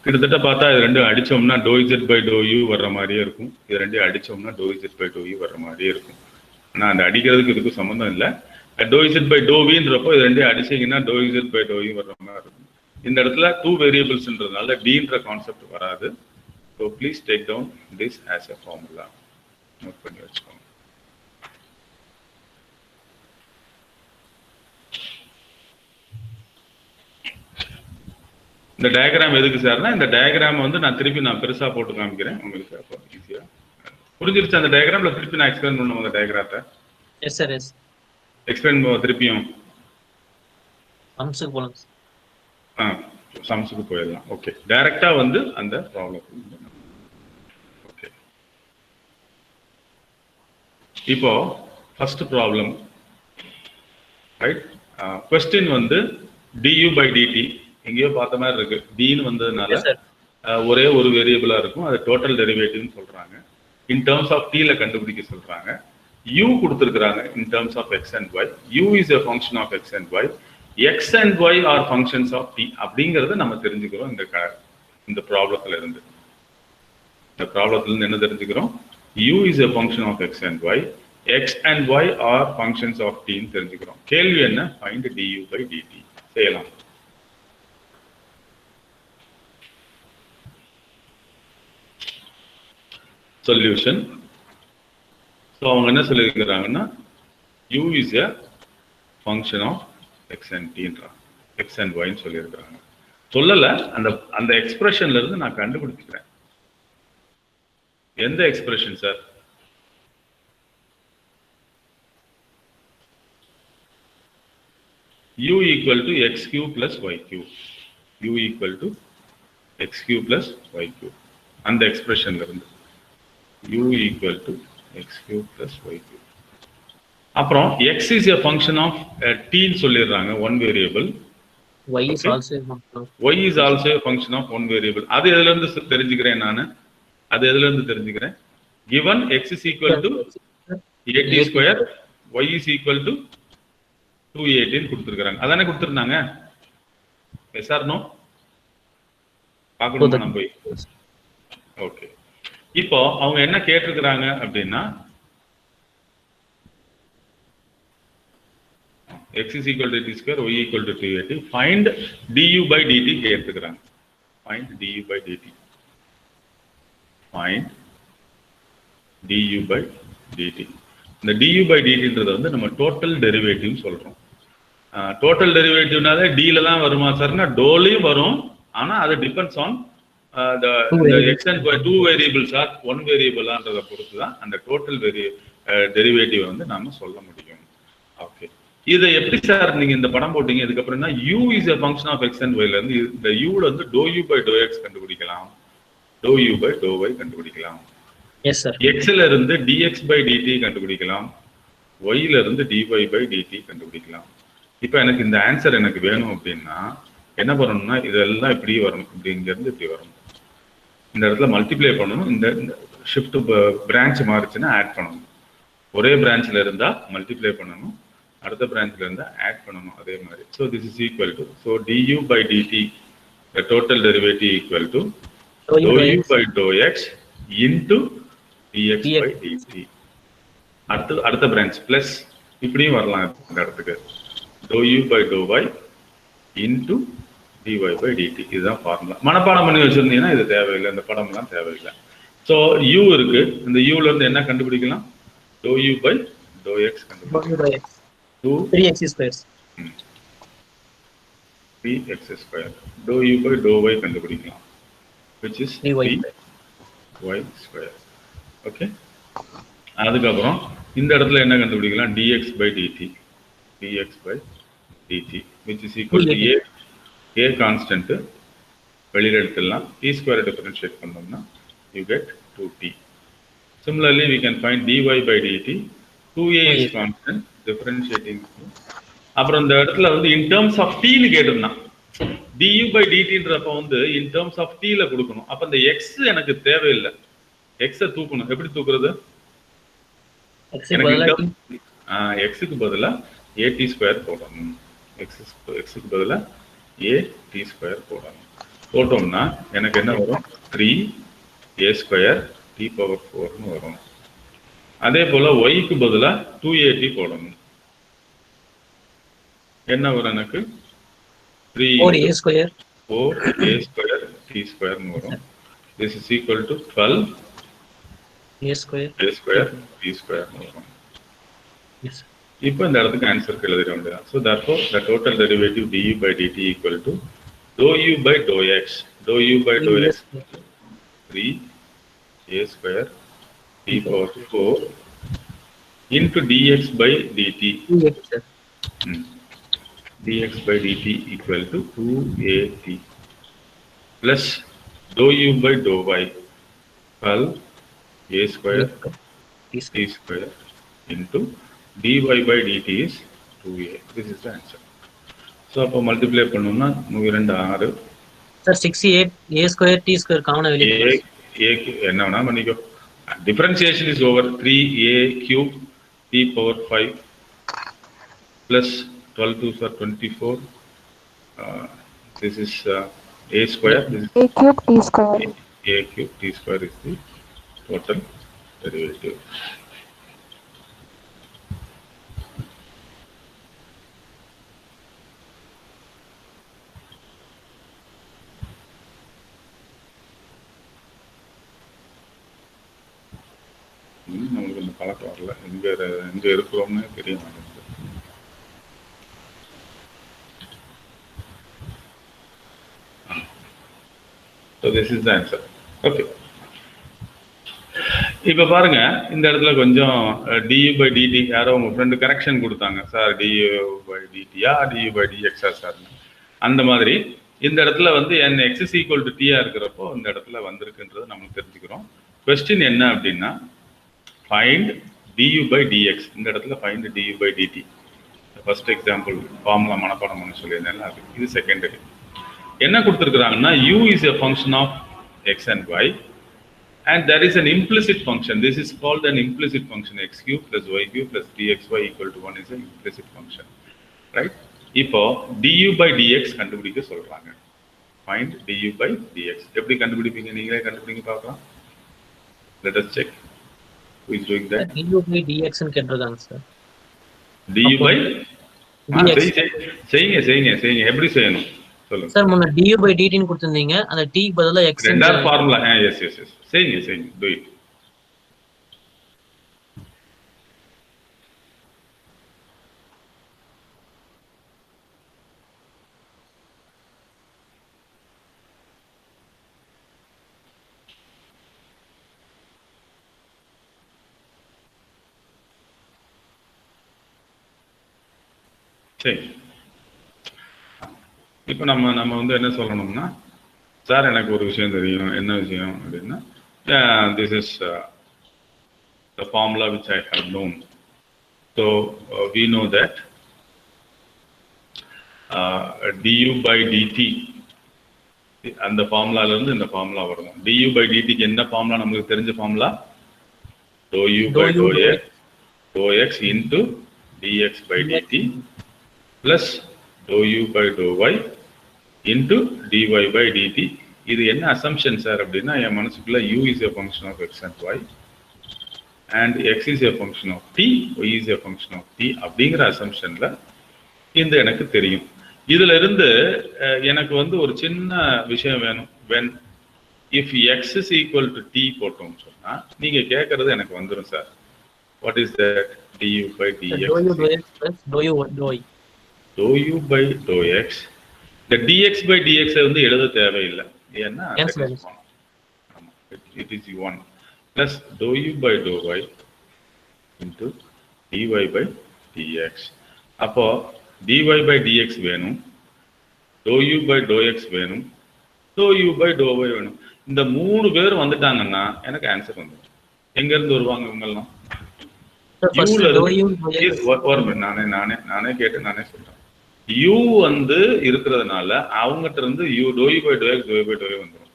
S1: கிட்டத்தட்ட பார்த்தா இது ரெண்டும் அடிச்சோம்னா dou z by dou u வர்ற மாதிரியே இருக்கும், இது ரெண்டையும் அடிச்சோம்னா dou z by dou u வர்ற மாதிரியே இருக்கும். ஆனா அந்த அடிக்கிறதுக்கு இதுக்கு சம்பந்தம் இல்லை. dou z by dou vன்றப்போ இது ரெண்டையும் அடிச்சீங்கன்னா dou z by dou u வர்ற மாதிரி இருக்கும். இந்த இடத்துல டூ வேரியபிள்ஸ்ன்றதுனால dன்ற கான்செப்ட் வராது. So please take down this as a formula. Note பண்ணி வச்சுக்கோங்க. இந்த டயக்ராம் எதுக்கு சார்னா, இந்த டயக்ராம் வந்து நான் திருப்பி பெருசா போட்டு காமிக்கிறேன் உங்களுக்கு, அப்போ ஈஸியா புரிஞ்சிருச்சு. அந்த டயக்ராம்ல திருப்பி நான் எக்ஸ்பிளைன் பண்ணுவோம். அந்த டயக்ராத்தை
S6: எஸ் சார், எஸ்
S1: எக்ஸ்பிளைன் திருப்பியும்
S6: சம்ஸுக்கு போலாம்.
S1: சம்ஸுக்கு போயிடலாம். ஓகே, டைரக்டா வந்து அந்த ப்ராப்ளம். ஓகே, இப்போ ஃபர்ஸ்ட் ப்ராப்ளம், ரைட். क्वेश्चन வந்து du by dt எங்கேயோ பார்த்த மாதிரி இருக்கு. dன்னு வந்ததுனால ஒரே ஒரு வேரியபிளா இருக்கும், அது டோட்டல் டெரிவேட்டிவ்னு சொல்றாங்க. இன் டர்ம்ஸ் ஆஃப் t ல கண்டுபிடிக்க சொல்றாங்க. u கொடுத்திருக்காங்க in terms of x and y. u is a function of x and y. x and y are functions of t அப்படிங்கறத நம்ம தெரிஞ்சுக்கிறோம் இந்த ப்ராப்ளத்துல இருந்து. இந்த ப்ராப்ளத்துல இருந்து என்ன தெரிஞ்சுக்கிறோம், u is a function of x and y, x and y are functions of t ன்னு தெரிஞ்சுக்கிறோம். கேள்வி என்ன, find du by dt. செய்யலாம். சொல்யூஷன். ஸோ அவங்க என்ன சொல்லியிருக்கிறாங்கன்னா u is a function of x and tன்றாங்க, x and y ன்னு சொல்லியிருக்கிறாங்க. சொல்லல, அந்த எக்ஸ்பிரஷன்ல இருந்து நான் கண்டுபிடிச்சிக்கிறேன். எந்த expression sir? u equal to x cube plus y cube. u equal to x cube plus y cube. அந்த எக்ஸ்பிரஷன்ல இருந்து u equal to x cube plus y cube. அப்புறம் x is a function of t ன்னு சொல்லிடுறாங்க, one variable.
S6: y is also a function of
S1: y is also a function of one variable. அது எதுல இருந்து தெரிஞ்சுக்கிறேன் நான்? அது எதுல இருந்து தெரிஞ்சுக்கிறேன்? given x is equal to 8t square, y is equal to 218 கொடுத்திருக்காங்க. அதானே கொடுத்திருந்தாங்க? Yes or no? பார்க்கணுமா நம்ம போய்? ஓகே, இப்போ அவங்க என்ன கேட்டிருக்கிறாங்க அப்படின்னா x is equal to 8t square, y equal to 280. find du by dt கேட்டிருக்கிறாங்க. find du by dt. find du by dt. இந்த du by dtன்றது வந்து நம்ம டோட்டல் டெரிவேட்டிவ் சொல்றோம். டோட்டல் டெரிவேட்டிவ்னால d ல தான் வருமா சார்னா டோலையும் வரும், ஆனா அது depends on the x and y, two variables are one variable ஆன்றதை பொறுத்து தான் அந்த டோட்டல் டெரிவேட்டிவ் வந்து நாம சொல்ல முடியும். ஓகே, இதை எப்படி சார் நீங்க இந்த படம் போட்டீங்க, இதுக்கப்புறம் தான் u is a function of x and y ல இருந்து இந்த u ல வந்து dou u by dou x கண்டுபிடிக்கலாம், dou u by dou y கண்டுபிடிக்கலாம்.
S6: Yes sir.
S1: x ல இருந்து dx by dt கண்டுபிடிக்கலாம், ஒய்ல இருந்து dy by dt கண்டுபிடிக்கலாம். இப்போ எனக்கு இந்த ஆன்சர் எனக்கு வேணும் அப்படின்னா என்ன பண்ணணும்னா இதெல்லாம் இப்படி வரணும், இப்படிங்கிறது இப்படி வரணும். இந்த இடத்துல மல்டிப்ளை பண்ணணும். இந்த ஷிஃப்ட் பிரான்ச் மாறிச்சுன்னா ஆட் பண்ணணும். ஒரே பிரான்ச்ல இருந்தா மல்டிப்ளை பண்ணணும், அடுத்த பிரான்ச்ல இருந்தா ஆட் பண்ணணும் அதே மாதிரி. So this is equal to so du by dt the total derivative equal to dou u by dou x into dx by dt. அடுத்த பிரான்ச் பிளஸ் இப்படியும் வரலாம் இந்த இடத்துக்கு dou u by dou y into dy by dt. இதுதான் formula. மனப்பாடம் பண்ணி வச்சிருந்தீங்கன்னா இது தேவையில்லை, இந்த படம்லாம் தேவையில்லை. ஸோ u இருக்கு, இந்த uல இருந்து என்ன கண்டுபிடிக்கலாம்? dou u by dou x கண்டுபிடிக்கலாம்.
S6: 3x squares.
S1: 3x square. dou u by dou y கண்டுபிடிக்கலாம், which is 3y square. Okay. அதுக்கப்புறம் இந்த இடத்துல என்ன கண்டுபிடிக்கலாம்? dx by dt. dx by dt which is equal to a constant வெளியில எடுத்துடலாம். t square differentiate பண்ணோம்னா you get 2t. Similarly we can find dy by dt. 2a is constant differentiating. அப்புறம் இந்த இடத்துல வந்து in terms of t னு கேட்டிருந்தான். du by dtன்றப்ப வந்து in terms of t ல கொடுக்கணும். அப்ப இந்த x எனக்கு தேவையில்லை, x தூக்கணும். எப்படி தூக்குறது? x க்கு பதிலா at ஸ்கொயர் போடணும். x க்கு பதிலா at ஸ்கொயர் போடணும். போட்டோம்னா எனக்கு என்ன வரும்? 3a ஸ்கொயர் t பவர் 4 னு வரும். அதே போல y க்கு பதிலா 2at போடணும். என்ன வரும் எனக்கு?
S6: 4a square
S1: 4a square t square னு வரும். this is equal to 12
S6: a square
S1: t square னு வரும். இப்போ இந்த இடத்துக்கு ஆன்சர் எழுதிட வேண்டியதான். So therefore the total derivative du by dt equal to dou u by dou x. dou u by dou x 3a square t power 4 into dx by dt. dx by dt equal to 2at plus dou u by dou y 12 a square t square into dy by dt is 2a. This is the answer. So அப்போ multiply பண்ணோம்னா 2 6
S6: sir 68 a square t square காமனா வெளிய
S1: a என்ன வேணா பண்ணிக்கோ. Differentiation is over. 3a cube t power 5 plus 12 2s are 24. This is a square. This is
S3: a cube t square.
S1: a cube t square is the total derivative. நம்மளுக்கு இந்த பழக்கம் வரல, எங்க இருக்கிறோம்னு தெரிய மாட்டேங்குது. So this is the answer. Okay. இப்போ பாருங்க இந்த இடத்துல கொஞ்சம் du by dt யாரோ உங்க ஃப்ரெண்டு கரெக்ஷன் கொடுத்தாங்க. Sir du by dt yeah du by dx sir, அந்த மாதிரி இந்த இடத்துல வந்து n x is equal to t இருக்கிறப்போ இந்த இடத்துல வந்திருக்குன்றது நம்ம தெரிஞ்சுக்கிறோம். கொஸ்டின் என்ன அப்படின்னா find du by dx. இந்த இடத்துல find du by dt. First example formula மனப்பாடம் பண்ண சொல்லியிருந்தேன், அது இது செகண்டரி. என்ன கொடுத்துருக்குறாங்கன்னா u is a function of x and y and there is an implicit function. This is called an implicit function. x cube plus y cube plus dxy equal to 1 is an implicit function, right? இப்போ du by dx கண்டுபிடிக்க சொல்றாங்க. find du by dx. எப்படி கண்டுபிடிப்பீங்க? நீங்களே கண்டுபிடிங்க பார்க்கலாம். Let us check. Who is doing that?
S6: du by dx ன்னு கேட்டிருக்காங்க sir.
S1: du by
S6: dx.
S1: செய்யுங்க எப்படி செய்யணும் சொல்லுங்க
S6: சார். முன்ன du by dt ன்னு கொடுத்திருந்தீங்க, அந்த t க்கு பதிலா x ன்னு
S1: ரெண்டாவது ஃபார்முலா. எஸ் செய்யுங்க do it. சரி, இப்போ நம்ம வந்து என்ன சொல்லணும்னா, சார் எனக்கு ஒரு விஷயம் தெரியும். என்ன விஷயம் அப்படின்னா, this is the formula which I have known. So we know that du by dt அந்த ஃபார்முலால இருந்து இந்த ஃபார்முலா வரும். du by dt க்கு என்ன ஃபார்முலா நமக்கு தெரிஞ்ச formula? dou u by dou x into dx by dt plus dou u by dou y into dy by dt. இது என்ன assumption சார் அப்படின்னா, என் மனசுக்குள்ள u is a function of x and y and x is a function of t, y is a function of t அப்படிங்கிற assumptionல இந்த எனக்கு தெரியும். இதுல இருந்து எனக்கு வந்து ஒரு சின்ன விஷயம் வேணும். when if x is equal to t போட்டோம் சொன்னா நீங்க கேட்கறது எனக்கு வந்துரும் sir. what is that? du by dx
S6: dou u dou x plus dou u dou y.
S1: dou u by dou x. the dx by dx வந்து எழுத தேவையில்லை. ஏன்னா it is 1 plus dou u by dou y into dy by dx. அப்போ dy by dx வேணும், dou u by dou x வேணும், dou u by dou y வேணும். இந்த மூணு பேர் வந்துட்டாங்கன்னா எனக்கு ஆன்சர் வந்துடும். எங்க இருந்து வருவாங்க இவங்கெல்லாம்? நானே கேட்டு நானே சொல்றேன். u வந்து இருக்கிறதுனால அவங்ககிட்ட இருந்து dou u by dou x dou y by dou y வந்துடும்.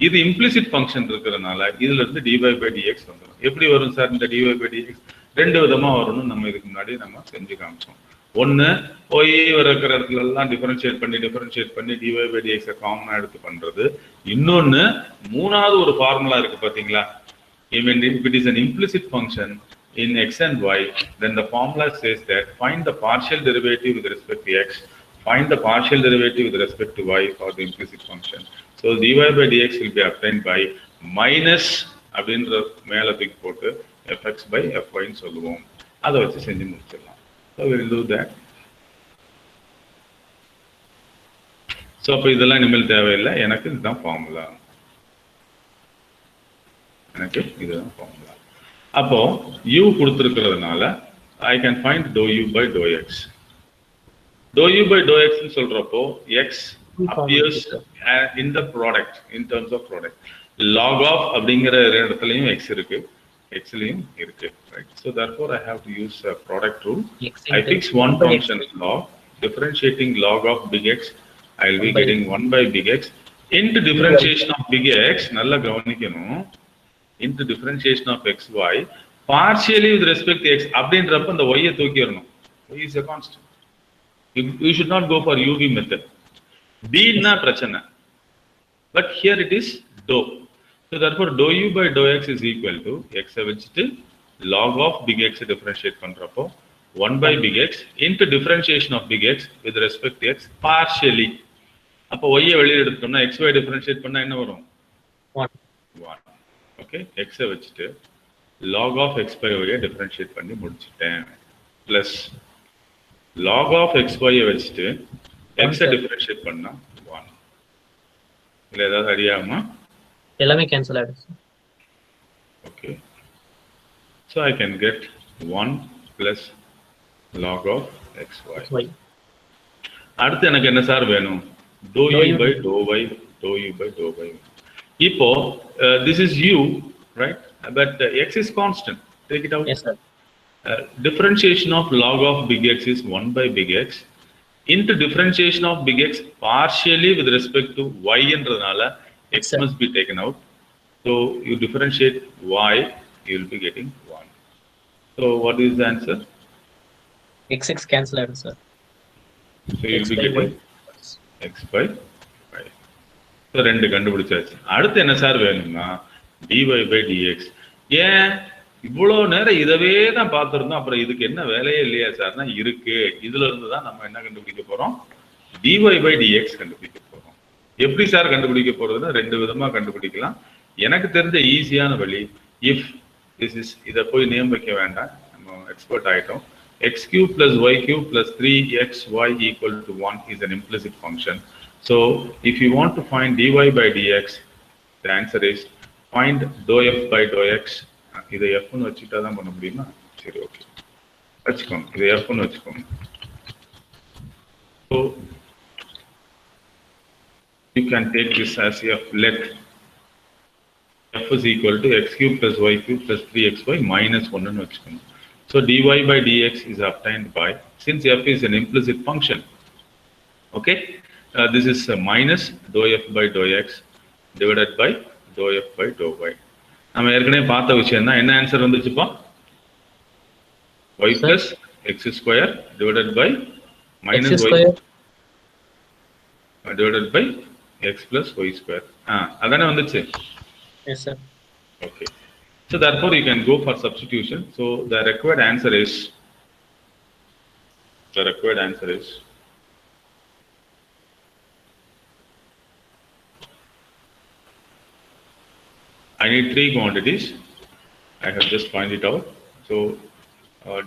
S1: இது இம்ப்ளிசிட் ஃபங்க்ஷன் இருக்கிறதுனால இதுல இருந்து dy by dx வந்துடும். எப்படி வரும் சார் இந்த dy by dx? ரெண்டு விதமா வரும்னு நம்ம இதுக்கு முன்னாடி நம்ம செஞ்சு காமிச்சோம். ஒன்னு y இருக்கிற இடத்துல எல்லாம் டிஃபரன்ஷியேட் பண்ணி dy by dx காமனா எடுத்து பண்றது. இன்னொன்னு மூணாவது ஒரு ஃபார்முலா இருக்கு பாத்தீங்களா? if it is an implicit function in x and y, then the formula says that find the partial derivative with respect to x, find the partial derivative with respect to y for the implicit function. So dy by dx will be obtained by minus அப்படின்ற மேல தூக்கி போட்டு fx by fy ன்னு சொல்லுவோம். அதை வச்சு செஞ்சு முடிச்சிடலாம். So we will do that. So அப்ப இதெல்லாம் இனிமேல் தேவையில்லை. எனக்கு இதுதான் ஃபார்முலா. அப்போ u கொடுத்திருக்கிறதுனால I can find dou u by dou x. dou u by dou x ன்னு சொல்றப்போ x appears in the product, in terms of product. log of அப்படிங்கிற இடத்துலயும் x இருக்கு, x லயும் இருக்கு, right? So therefore I have to use a product rule. I fix one function log, differentiating log of big X, I will be getting 1 by big X into differentiation of big X. நல்லா கவனிக்கணும். into differentiation of xy partially with respect to x அப்படின்றப்ப அந்த y தூக்கிரணும். y is a constant. You should not go for uv method. b னா பிரச்சனை, but here it is dou. So therefore dou u by dou x is equal to x வச்சிட்டு log of big X differentiate பண்றப்போ 1 by big X into differentiation of big X with respect to x partially. அப்போ y வெளிய எடுத்துட்டோம்னா xy differentiate பண்ணா என்ன வரும்? 1. Okay, x வச்சிட்டு log of x by y differentiate பண்ணி முடிச்சிட்டேன். plus log of xy வச்சிட்டு x differentiate பண்ணா 1. இல்ல ஏதாவது அறியாமா?
S6: எல்லாமே கேன்சல் ஆயிடுச்சு.
S1: Okay. So I can get 1 plus log of xy. அடுத்து எனக்கு என்ன சார் வேணும்? dou u by dou y, dou u by dou y. இப்போ this is u, right? But x is constant. Take it out.
S6: Yes sir.
S1: Differentiation of log of big X is 1 by big X into differentiation of big X partially with respect to y என்றதுனால x must be taken out. So you differentiate y, you will be getting 1. So what is the answer?
S6: x cancel ஆயிடும் sir.
S1: So you will be getting x by y. So ரெண்டு கண்டுபிடிச்சாச்சு. அடுத்து என்ன sir வேணும்னா dy by dx. ஏன் இவ்வளோ நேரம் இதவே தான் பார்த்துருந்தோம், அப்புறம் இதுக்கு என்ன வேலையே இல்லையா சார்னா இருக்கு. இதுல இருந்து தான் நம்ம என்ன கண்டுபிடிக்க போறோம்? dy by dx கண்டுபிடிக்க போறோம். எப்படி சார் கண்டுபிடிக்க போறதுன்னா ரெண்டு விதமா கண்டுபிடிக்கலாம். எனக்கு தெரிஞ்ச ஈஸியான வழி, இஃப் திஸ் இஸ், இதை போய் நேம் வைக்க வேண்டாம், நம்ம எக்ஸ்பர்ட் ஆயிட்டோம். x cube plus y cube plus 3xy equal to 1 is an implicit function. So if you want to find dy by dx, the answer is find dou f by dou x. இதை f னு வச்சுட்டா தான் பண்ண முடியுமா? சரி, okay வச்சுக்கோங்க, இதை f னு வச்சுக்கோங்க. So you can take this as f. Let f is equal to x cube plus y cube plus 3xy minus 1 னு வச்சுக்கோங்க. So So dy by dx is obtained by, since f is an implicit function, okay, this is minus dou f by dou x divided by dou f by dou y. நம்ம ஏற்கனவே பார்த்த விஷயம் தான். என்ன answer வந்துச்சுப்பா? y plus x square divided by minus
S6: X
S1: y
S6: square.
S1: divided by x plus y square. அதானே வந்துச்சு?
S6: Yes, sir.
S1: Okay. So therefore you can go for substitution. So the required answer is I need three quantities. I have just find it out. So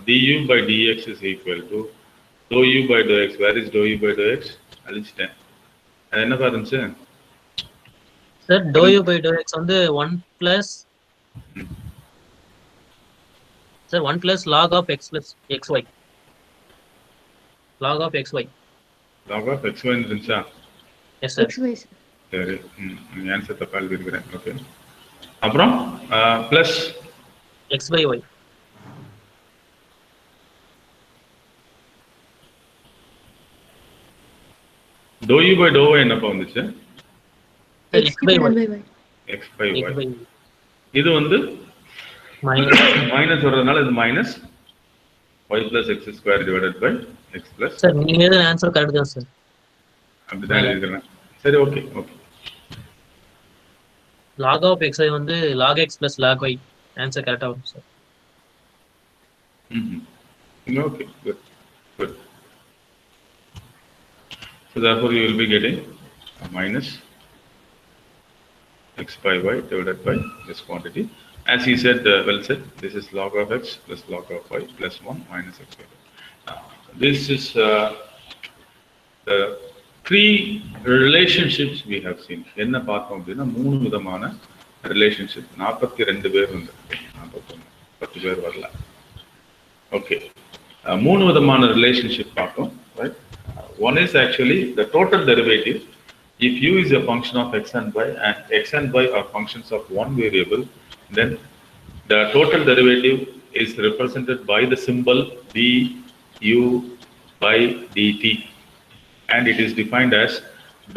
S1: du by dx is equal to dou u by dou x. Where is dou u by dou x? அழிச்சிட்டேன். அது என்ன பாருங்க?
S6: Sir, dou u by dou x வந்து 1 plus sir 1 plus log of x plus xy. Log of xy.
S1: Log of xy இருந்துச்சா?
S6: Yes, sir.
S2: XY, sir.
S1: சரி, answer தப்பா எழுதிருக்கிறேன். Okay. அப்புறம் plus
S6: x by y.
S1: dou u by dou y என்னப்பா வந்துச்சு?
S6: X by y.
S1: x by
S6: X
S1: y.
S6: by y.
S1: இது வந்து
S6: Minus.
S1: Minus வர்றதுனால இது minus y plus x square divided by x plus.
S6: Sir, நீங்க எழுதின answer correct தான் sir.
S1: அப்படிதான் எழுதிக்கிறேன். சரி, okay okay.
S6: log of xy வந்து log x plus log y. Answer கரெக்டா வரும் sir.
S1: Okay, good. So therefore you will be getting minus x by y divided by this quantity. As he said, well said, this is log of x plus log of y plus 1 minus x by y. This is the three relationships we have seen. என்ன பார்த்தோம் அப்படின்னா மூணு விதமான relationship. 42 பேர் வந்து 10 பேர் வரல. Okay, மூணு விதமான ரிலேஷன்ஷிப் பார்த்தோம், right? One is actually the total derivative. If u is a function of x and y are functions of one variable, then the total derivative is represented by the symbol du by dt, and it is defined as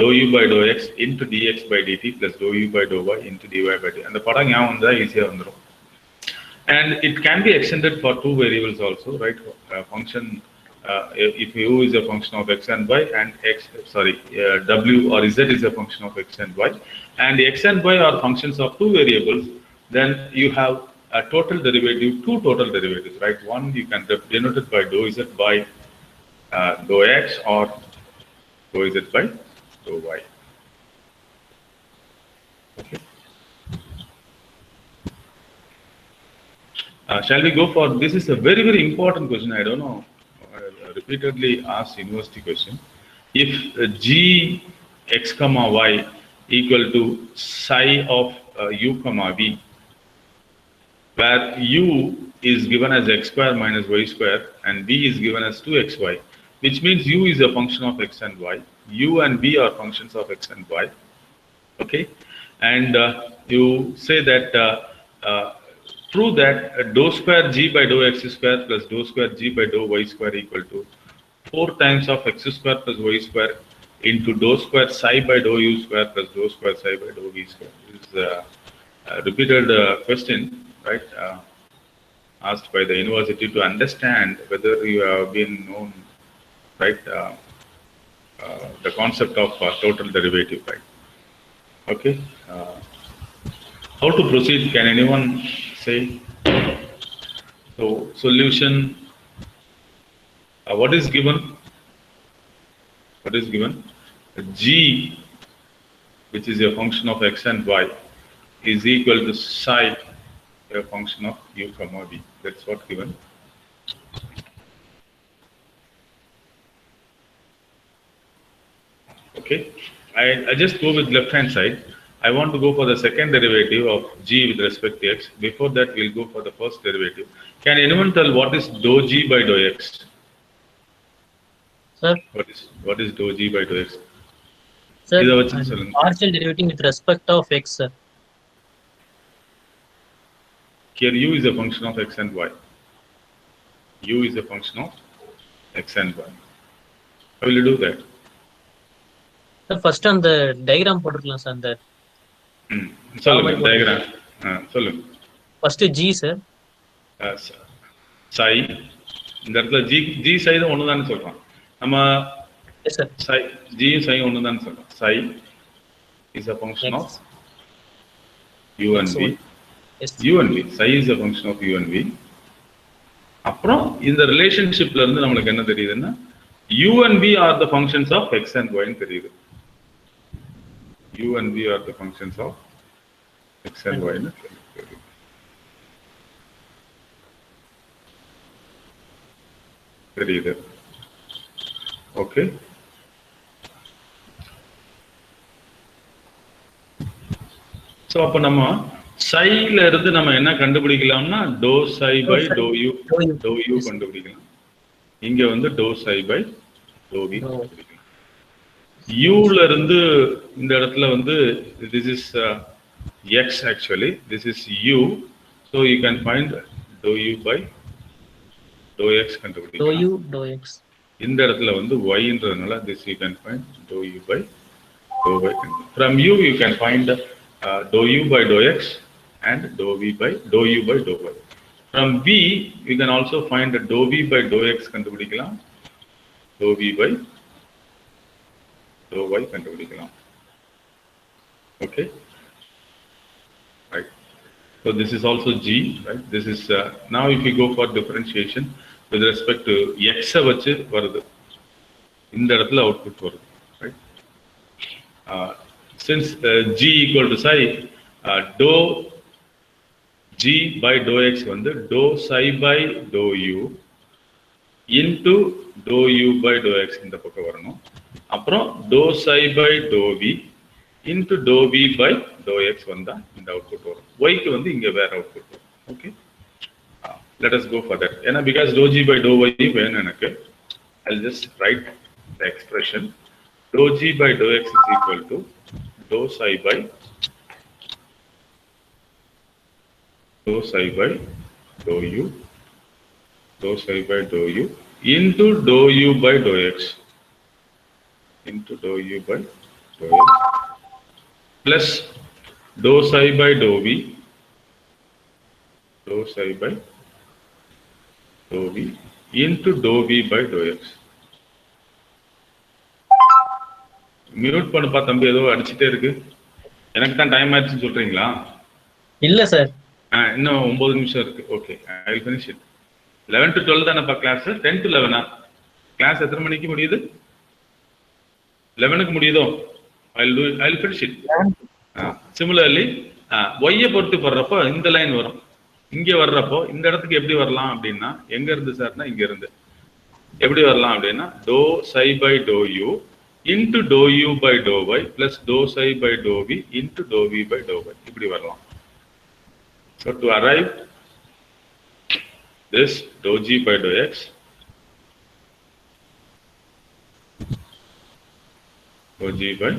S1: dou u by dou x into dx by dt plus dou u by dou y into dy by dt. And the படம் ஞாபகம் வந்தா ஈஸியா வந்துரும். And it can be extended for two variables also, right? Function if u is a function of x and y, and w or z is a function of x and y, and x and y are functions of two variables, then you have a total derivative, two total derivatives, right? One you can denote it by dou z by dou x, or dou z by dou y. Okay. Shall we go for, this is a very, very important question. I don't know, repeatedly asked university question. If g x comma y equal to psi of u comma v, where u is given as x square minus y square and v is given as 2xy, which means u is a function of x and y, u and v are functions of x and y, okay? And you say that prove that dou square g by dou x square plus dou square g by dou y square equal to 4 times of x square plus y square into dou square psi by dou u square plus dou square psi by dou v square. This is a repeated question, right? Asked by the university to understand whether you have been known, right? The concept of total derivative, right? Okay. How to proceed? Can anyone say? So solution, what is given? What is given? G, which is a function of x and y, is equal to psi, a function of u comma v. That's what given. Okay, I just go with left hand side. I want to go for the second derivative of g with respect to x. Before that, we'll go for the first derivative. Can anyone tell what is dou g by dou x?
S6: Sir,
S1: What is dou g by dou x?
S6: sir,
S1: இதை வச்சு சொல்லுங்க.
S6: partial derivative with respect of x, sir.
S1: Here u is a function of x and y. u is a function of x and y. How will you do that?
S6: Sir first அந்த diagram போட்டுருக்கலாம் sir. அந்த
S1: சொல்லுங்க diagram. சொல்லுங்க.
S6: First G sir.
S1: psi இந்த இடத்துல g psi தான் ஒன்று தானே சொல்றோம் நம்ம.
S6: Yes sir.
S1: psi g psi ஒன்று தானே சொல்றோம். psi is a function of u and v.
S6: Yes.
S1: u and v. psi is a function of u and v. அப்புறம் இந்த ரிலேஷன்ஷிப்ல இருந்து நமக்கு என்ன தெரியுதுன்னா u and v are the functions of x and y ன்னு தெரியுது. u and v are the functions of x and y ன்னு தெரியுது. தெரியுது. ஓகே. சோ அப்ப நம்ம psiல இருந்து நம்ம என்ன கண்டுபிடிக்கலாம்னா dou psi by dou u கண்டுபிடிக்கலாம். இங்க வந்து dou psi by dou v கண்டுபிடிக்கலாம். u ல இருந்து இந்த இடத்துல வந்து this is x actually, this is u, so you can find dou u by dou x கண்டுபிடிக்கலாம்.
S6: dou u dou x.
S1: இந்த இடத்துல வந்து y ன்றதனால this you can find dou u by dou y. From u you can find dou u by dou x and dou u by dou y. From v you can also find dou v by dou x கண்டுபிடிக்கலாம், dou v by dou y கண்டுபிடிக்கலாம். Okay, right. So this is also g, right? This is now if you go for differentiation with respect to x வச்சு வருது, இந்த இடத்துல output வருது, right? Since g equal to psi, dou g by dou x வந்து dou psi by dou u into dou u by dou x இந்த பக்கம் வரணும். அப்புறம் dou psi by dou v into dou v by dou x வந்தா இந்த output வரும். y க்கு வந்து இங்க வேற அவுட்புட் வரும். Okay, let us go for that. ஏன்னா because dou g by dou y வேணும் எனக்கு, I'll just write the expression dou g by dou x is equal to dou psi by dou u, dou psi by dou u into dou u by dou x, into dou u by dou x plus dou psi by dou v, dou psi by dou v into dou v by dou x. Mute பண்ணுப்பா தம்பி, ஏதோ அடிச்சுட்டே இருக்கு. எனக்கு தான் time ஆயிடுச்சுன்னு சொல்றீங்களா?
S6: இல்ல சார்,
S1: இன்னும் 9 நிமிஷம் இருக்கு. Okay, I will finish it. 11 to 12 தானப்பா கிளாஸ்? 10 to 11 கிளாஸ் எத்தனை மணிக்கு முடியுது? 11க்கு முடியுதோ? I will finish it. Similarly y பொறுத்து வர்றப்போ இந்த லைன் வரும், இங்க வர்றப்போ இந்த இடத்துக்கு எப்படி வரலாம் அப்படின்னா, எங்க இருந்து சார்னா இங்க இருந்து எப்படி வரலாம் அப்படின்னா dou psi by dou u into dou u by dou y plus dou psi by dou v into dou v by dou y இப்படி வரலாம். So to arrive this dou g by dou x, dou g by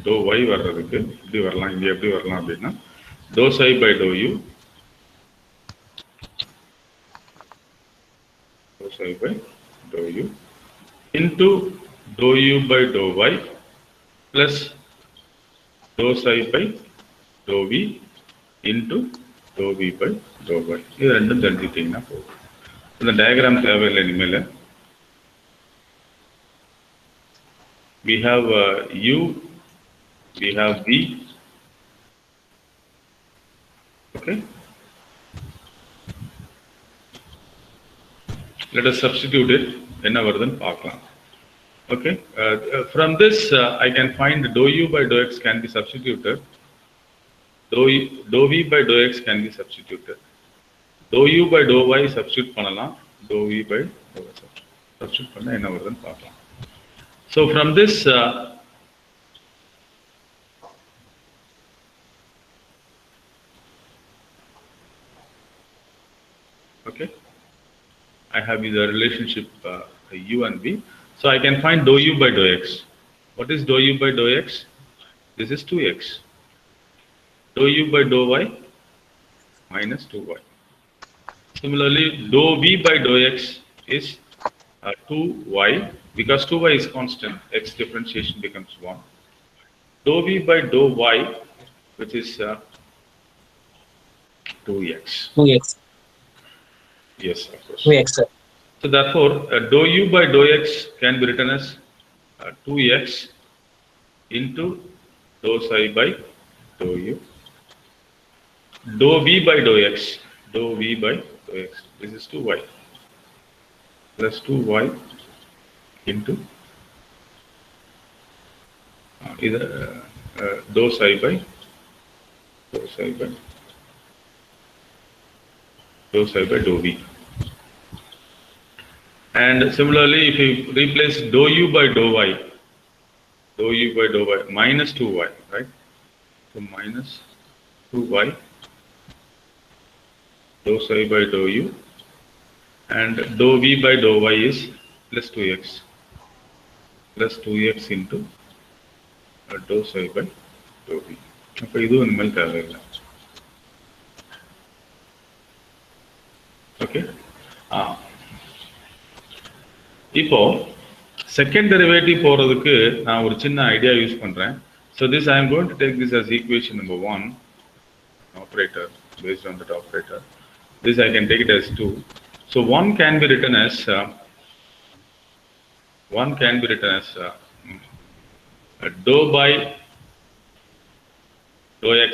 S1: dou y வர்றதுக்கு இப்படி வரலாம். இங்க எப்படி வரலாம் அப்படின்னா dou psi by dou u, dou psi by dou u into dou u by dou y plus dou psi by dou v into dou v by dou y. இது ரெண்டும் தெரிஞ்சிட்டீங்கன்னா போதும். இந்த டயக்ராம் தேவையில்லை இனிமேல். We have u, we have v. Okay, let us substitute it. என்ன வருதுன்னு பார்க்கலாம். Okay, from this I can find dou u by dou x can be substituted, dou v by dou x can be substituted, dou u by dou y substitute பண்ணலாம், dou v by dou y substitute பண்ணா என்ன வருதுன்னு பார்க்கலாம். So from this okay, I have the relationship u and v. So I can find dou u by dou x. What is dou u by dou x? This is 2x. Dou u by dou y minus 2y. Similarly, dou v by dou x is 2y, because 2y is constant, x differentiation becomes 1. Dou v by dou y, which is 2x.
S6: 2x.
S1: Yes, of course.
S6: 2x, sir.
S1: So therefore, dou u by dou x can be written as 2x into dou psi by dou u. Dou v by dou x, dou v by dou x, this is 2y, plus 2y into either dou psi by dou v. And similarly, if you replace dou u by dou y, minus 2y, right? So minus 2y, dou psi by dou u, and dou v by dou y is plus 2x into dou psi by dou v. அப்போ இதுவும் இனிமேல் தேவையில்லை. Okay, இப்போ second derivative போறதுக்கு நான் ஒரு சின்ன idea use பண்றேன். So this I am going to take this as equation number 1, operator, based on that operator. This I can take it as 2. So 1 can be written as dou by dou x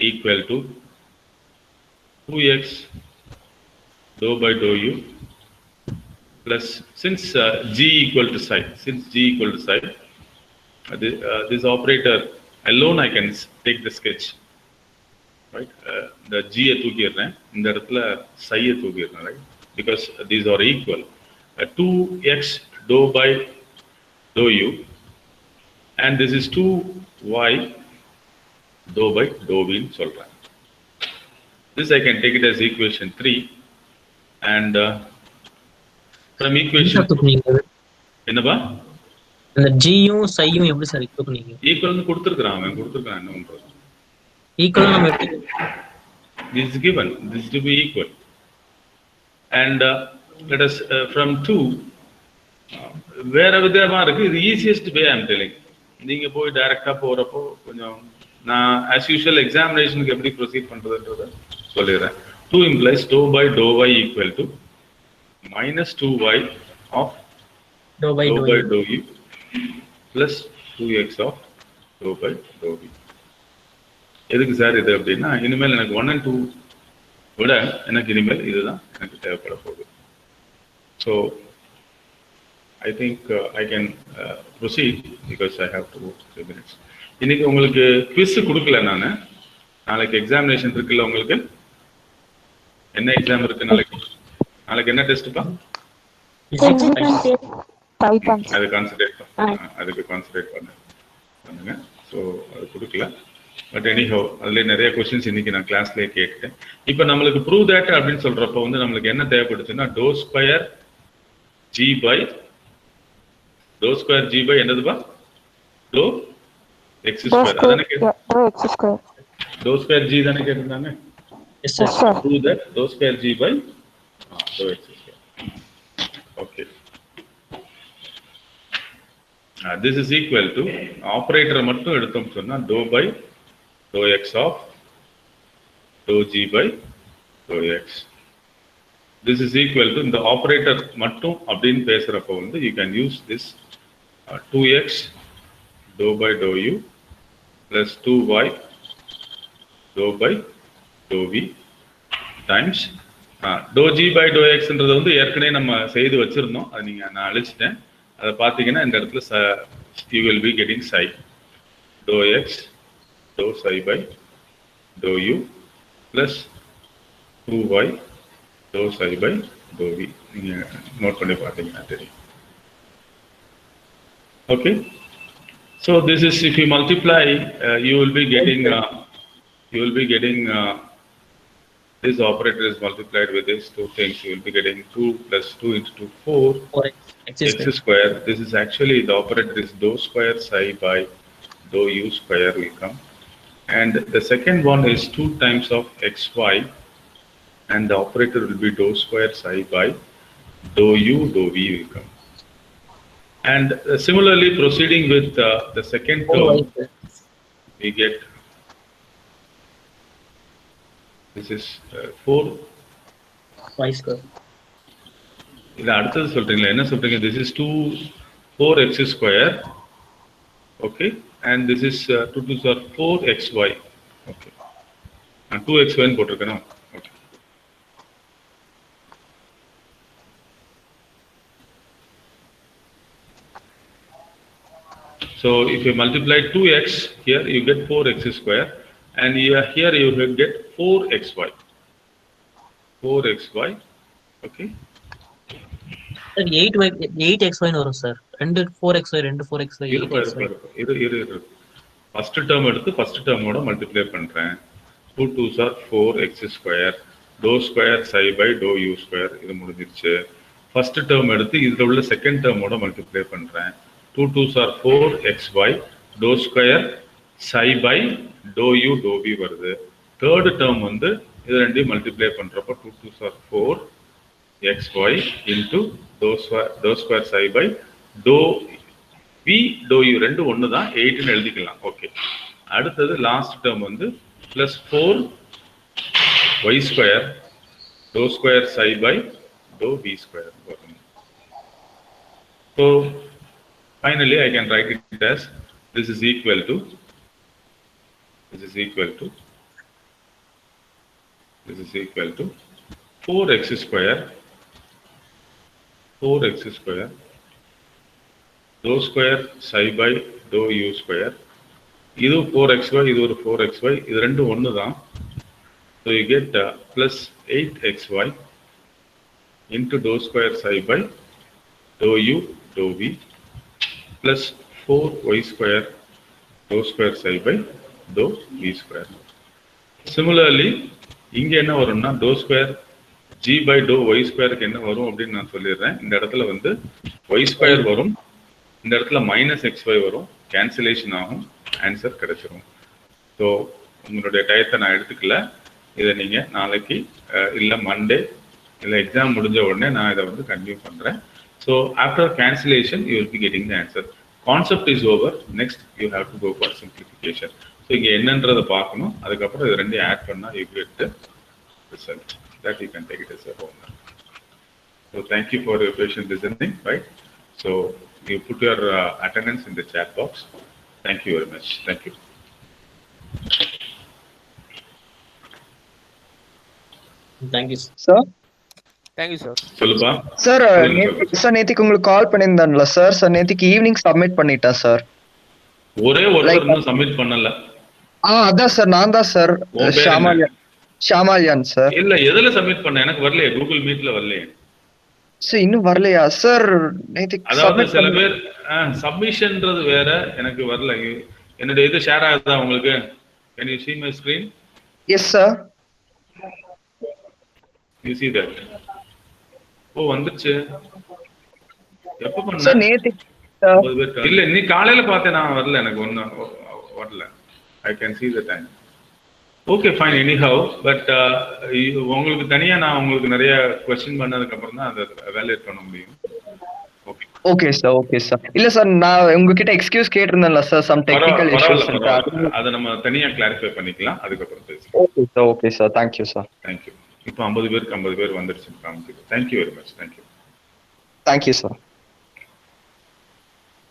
S1: equal to 2x dou by dou u plus, since g equal to psi, this operator alone I can take the sketch, right? The g தூக்கிடுறேன், இந்த இடத்துல psi தூக்கிடுறேன், right? Because these are equal. 2x dou by dou u, and this is 2y dou by dou v ன்னு சொல்றேன். This I can take it as equation 3, and from equation என்னப்பா
S6: அந்த ஜியும் சையும் எப்படி sir தூக்குனீங்க?
S1: ஈக்குவல்னு கொடுத்திருக்கான், அவன் கொடுத்திருக்கான், என்ன பண்றது?
S6: ஈக்குவல் நம்ம எப்படி?
S1: This is given, this is to be equal, and let us from 2 வேற விதமா இருக்கு. இது ஈஸியஸ்ட் வே ஐ அம் டெல்லிங். நீங்க போய் டைரக்டா போறப்போ கொஞ்சம் நான் as usual எக்ஸாமினேஷனுக்கு எப்படி ப்ரொசீட் பண்றதுன்றத சொல்லிடுறேன். 2 implies dou by dou y equal to minus 2y of
S6: dou by
S1: dou u plus 2x of dou by dou v. எதுக்கு சார் இது அப்படின்னா, இனிமேல் எனக்கு 1 and 2 விட எனக்கு இனிமேல் இதுதான் எனக்கு தேவைப்பட போகுது. So I think I can proceed because I have to work 3 minutes. இன்னைக்கு உங்களுக்கு குவிஸ் கொடுக்கல நான். நாளைக்கு எக்ஸாமினேஷன் இருக்குல்ல உங்களுக்கு. என்ன எக்ஸாம் இருக்கு நாளைக்கு? நாளைக்கு என்ன டெஸ்ட்பா? அது கான்சன்ட்ரேட் பண்ணுங்க. ஸோ அது கொடுக்கல, பட் எனிஹோ அதுல நிறைய கொஸ்டின்ஸ் இன்னைக்கு நான் கிளாஸ்லேயே கேட்டேன். இப்போ நம்மளுக்கு ப்ரூவ் தட் அப்படின்னு சொல்றப்போ வந்து நம்மளுக்கு என்ன தேவைப்படுச்சுன்னா dou square g by என்னதுப்பா? dou x square. அதானே கேட்டேன். dou square g தானே கேட்டிருந்தாங்க.
S6: Yes sir.
S1: Prove that dou square g by dou x square. Okay. This is equal to operator மட்டும் எடுத்தோம் சொன்னா dou by dou x of dou g by dou x. This is equal to இந்த operator மட்டும் அப்படின்னு பேசுறப்போ வந்து you can use this 2x dou by dou u plus 2y dou by dou v times dou g by dou x ன்றது வந்து ஏற்கனவே நம்ம செய்து வச்சிருந்தோம். அது நான் அழிச்சிட்டேன். அதை பார்த்தீங்கன்னா இந்த இடத்துல you will be getting psi dou x dou psi by dou u plus 2y dou psi by dou v. நீங்க நோட் பண்ணி பார்த்தீங்கன்னா தெரியும். Okay, so this is, if you multiply you will be getting this operator is multiplied with these two things. You will be getting 2 plus 2 into 2 4
S6: x
S1: square. This is actually the operator is dou square psi by dou u square will come, and the second one is 2 times of xy and the operator will be dou square psi by dou u dou v will come. And similarly, proceeding with the second term, we get this is 4
S6: y square.
S1: இது அடுத்தது சொல்றீங்களா என்ன சொல்றீங்க? This is 4x square, okay, and this is 2 2s are 4xy, okay, and 2xy ன்னு போட்டிருக்கேனா? Okay. So if you multiply 2x here, you get 4x square, and here you will get 4xy. 4xy, okay.
S6: Sir 8xy ன்னு வரும் sir. 2 4xy 2 4xy 8xy.
S1: இரு first term எடுத்து first டேர்மோட multiply பண்றேன். 2 2s are 4x square dou square psi by dou u square. இது முடிஞ்சிருச்சு. First term எடுத்து இதுல உள்ள செகண்ட் டேர்மோட மல்டிப்ளை பண்றேன். 2 2s are 4xy dou square psi by dou u dou v வருது. தேர்ட் டேர்ம் வந்து இது ரெண்டையும் மல்டிப்ளை பண்றப்ப 2 2s are 4xy into dou square psi by dou v dou u ரெண்டு ஒன்று தான் 8 ன்னு எழுதிக்கலாம். ஓகே. அடுத்தது லாஸ்ட் டேர்ம் வந்து plus 4y square dou square psi by dou v square வரும். So finally I can write it as this is equal to 4x square dou square psi by dou u square. இது 4xy, இது ஒரு 4xy, இது ரெண்டு ஒன்று தான். So you get plus 8xy into dou square psi by dou u dou v plus 4y square dou square psi by dou v square. Similarly, இங்க என்ன வரும்னா dou square g by dou y square க்கு என்ன வரும் அப்படின்னு நான் சொல்லிடுறேன். இந்த இடத்துல வந்து y square வரும், இந்த இடத்துல minus xy வரும், cancellation ஆகும், ஆன்சர் கிடைச்சிரும். ஸோ உங்களுடைய டயத்தை நான் எடுத்துக்கல. இதை நீங்க நாளைக்கு இல்லை மண்டே இல்லை எக்ஸாம் முடிஞ்ச உடனே நான் இதை வந்து கண்டினியூ பண்றேன். So after cancellation you will be getting the answer. Concept is over. Next you have to go for simplification. So இங்கே என்னன்றதை பார்க்கணும். அதுக்கப்புறம் இது ரெண்டையும் ஆட் பண்ணால் you get the result. That you can take it as a homework. So thank you for your patient listening, right? So you put your attendance in the chat box. Thank you very much. Thank you.
S6: Thank you.
S7: Sir?
S8: Thank you, sir.
S1: சொல்லுப்பா.
S7: Sir, நேத்திக்கு உங்களுக்கு கால் பண்ணியிருந்தான்ல sir. Sir நேத்திக்கு evening submit பண்ணிட்டேன் sir.
S1: ஒரே ஒருத்தர் இன்னும் submit பண்ணல.
S7: அதான் சார், நான் தான் சார். ஷாமாலியான் சார்.
S1: இல்ல, எதுல சப்மிட் பண்ண? எனக்கு வரலையே, கூகுள் மீட்ல வரலையே.
S7: சார் இன்னும் வரலையா சார்? நேத்திக்கு
S1: அதாவது சில பேர் சப்மிஷன்ன்றது வேற, எனக்கு வரல. என்னோட இது ஷேர் ஆகுதா உங்களுக்கு? Can you see my screen?
S7: Yes sir.
S1: You see that? ஓ வந்துச்சு. எப்ப பண்ண?
S7: சார் நேத்திக்கு
S1: இல்ல நீ காலையில பார்த்தேன், நான் வரல, எனக்கு ஒன்னும் வரல. I can see the time. Okay, fine, anyhow, but உங்களுக்கு தனியா நான் உங்களுக்கு நிறைய क्वेश्चन பண்ணதுக்கு அப்புறம் தான் அதை எவாலுவேட் பண்ண முடியும்.
S7: Okay sir. இல்ல சார், நான் உங்ககிட்ட எக்ஸ்கியூஸ் கேட்டிருந்தேன்ல சார், சம் டெக்னிக்கல் இஷ்யூஸ் இருக்கு.
S1: அதை நம்ம தனியா கிளாரிஃபை பண்ணிக்கலாம், அதுக்கப்புறம் பேசலாம்.
S7: Okay sir. Thank you sir.
S1: Thank you. இப்போ 50 பேருக்கு 50 பேர் வந்துருச்சு. Thank you very much. Thank you.
S7: Thank you sir.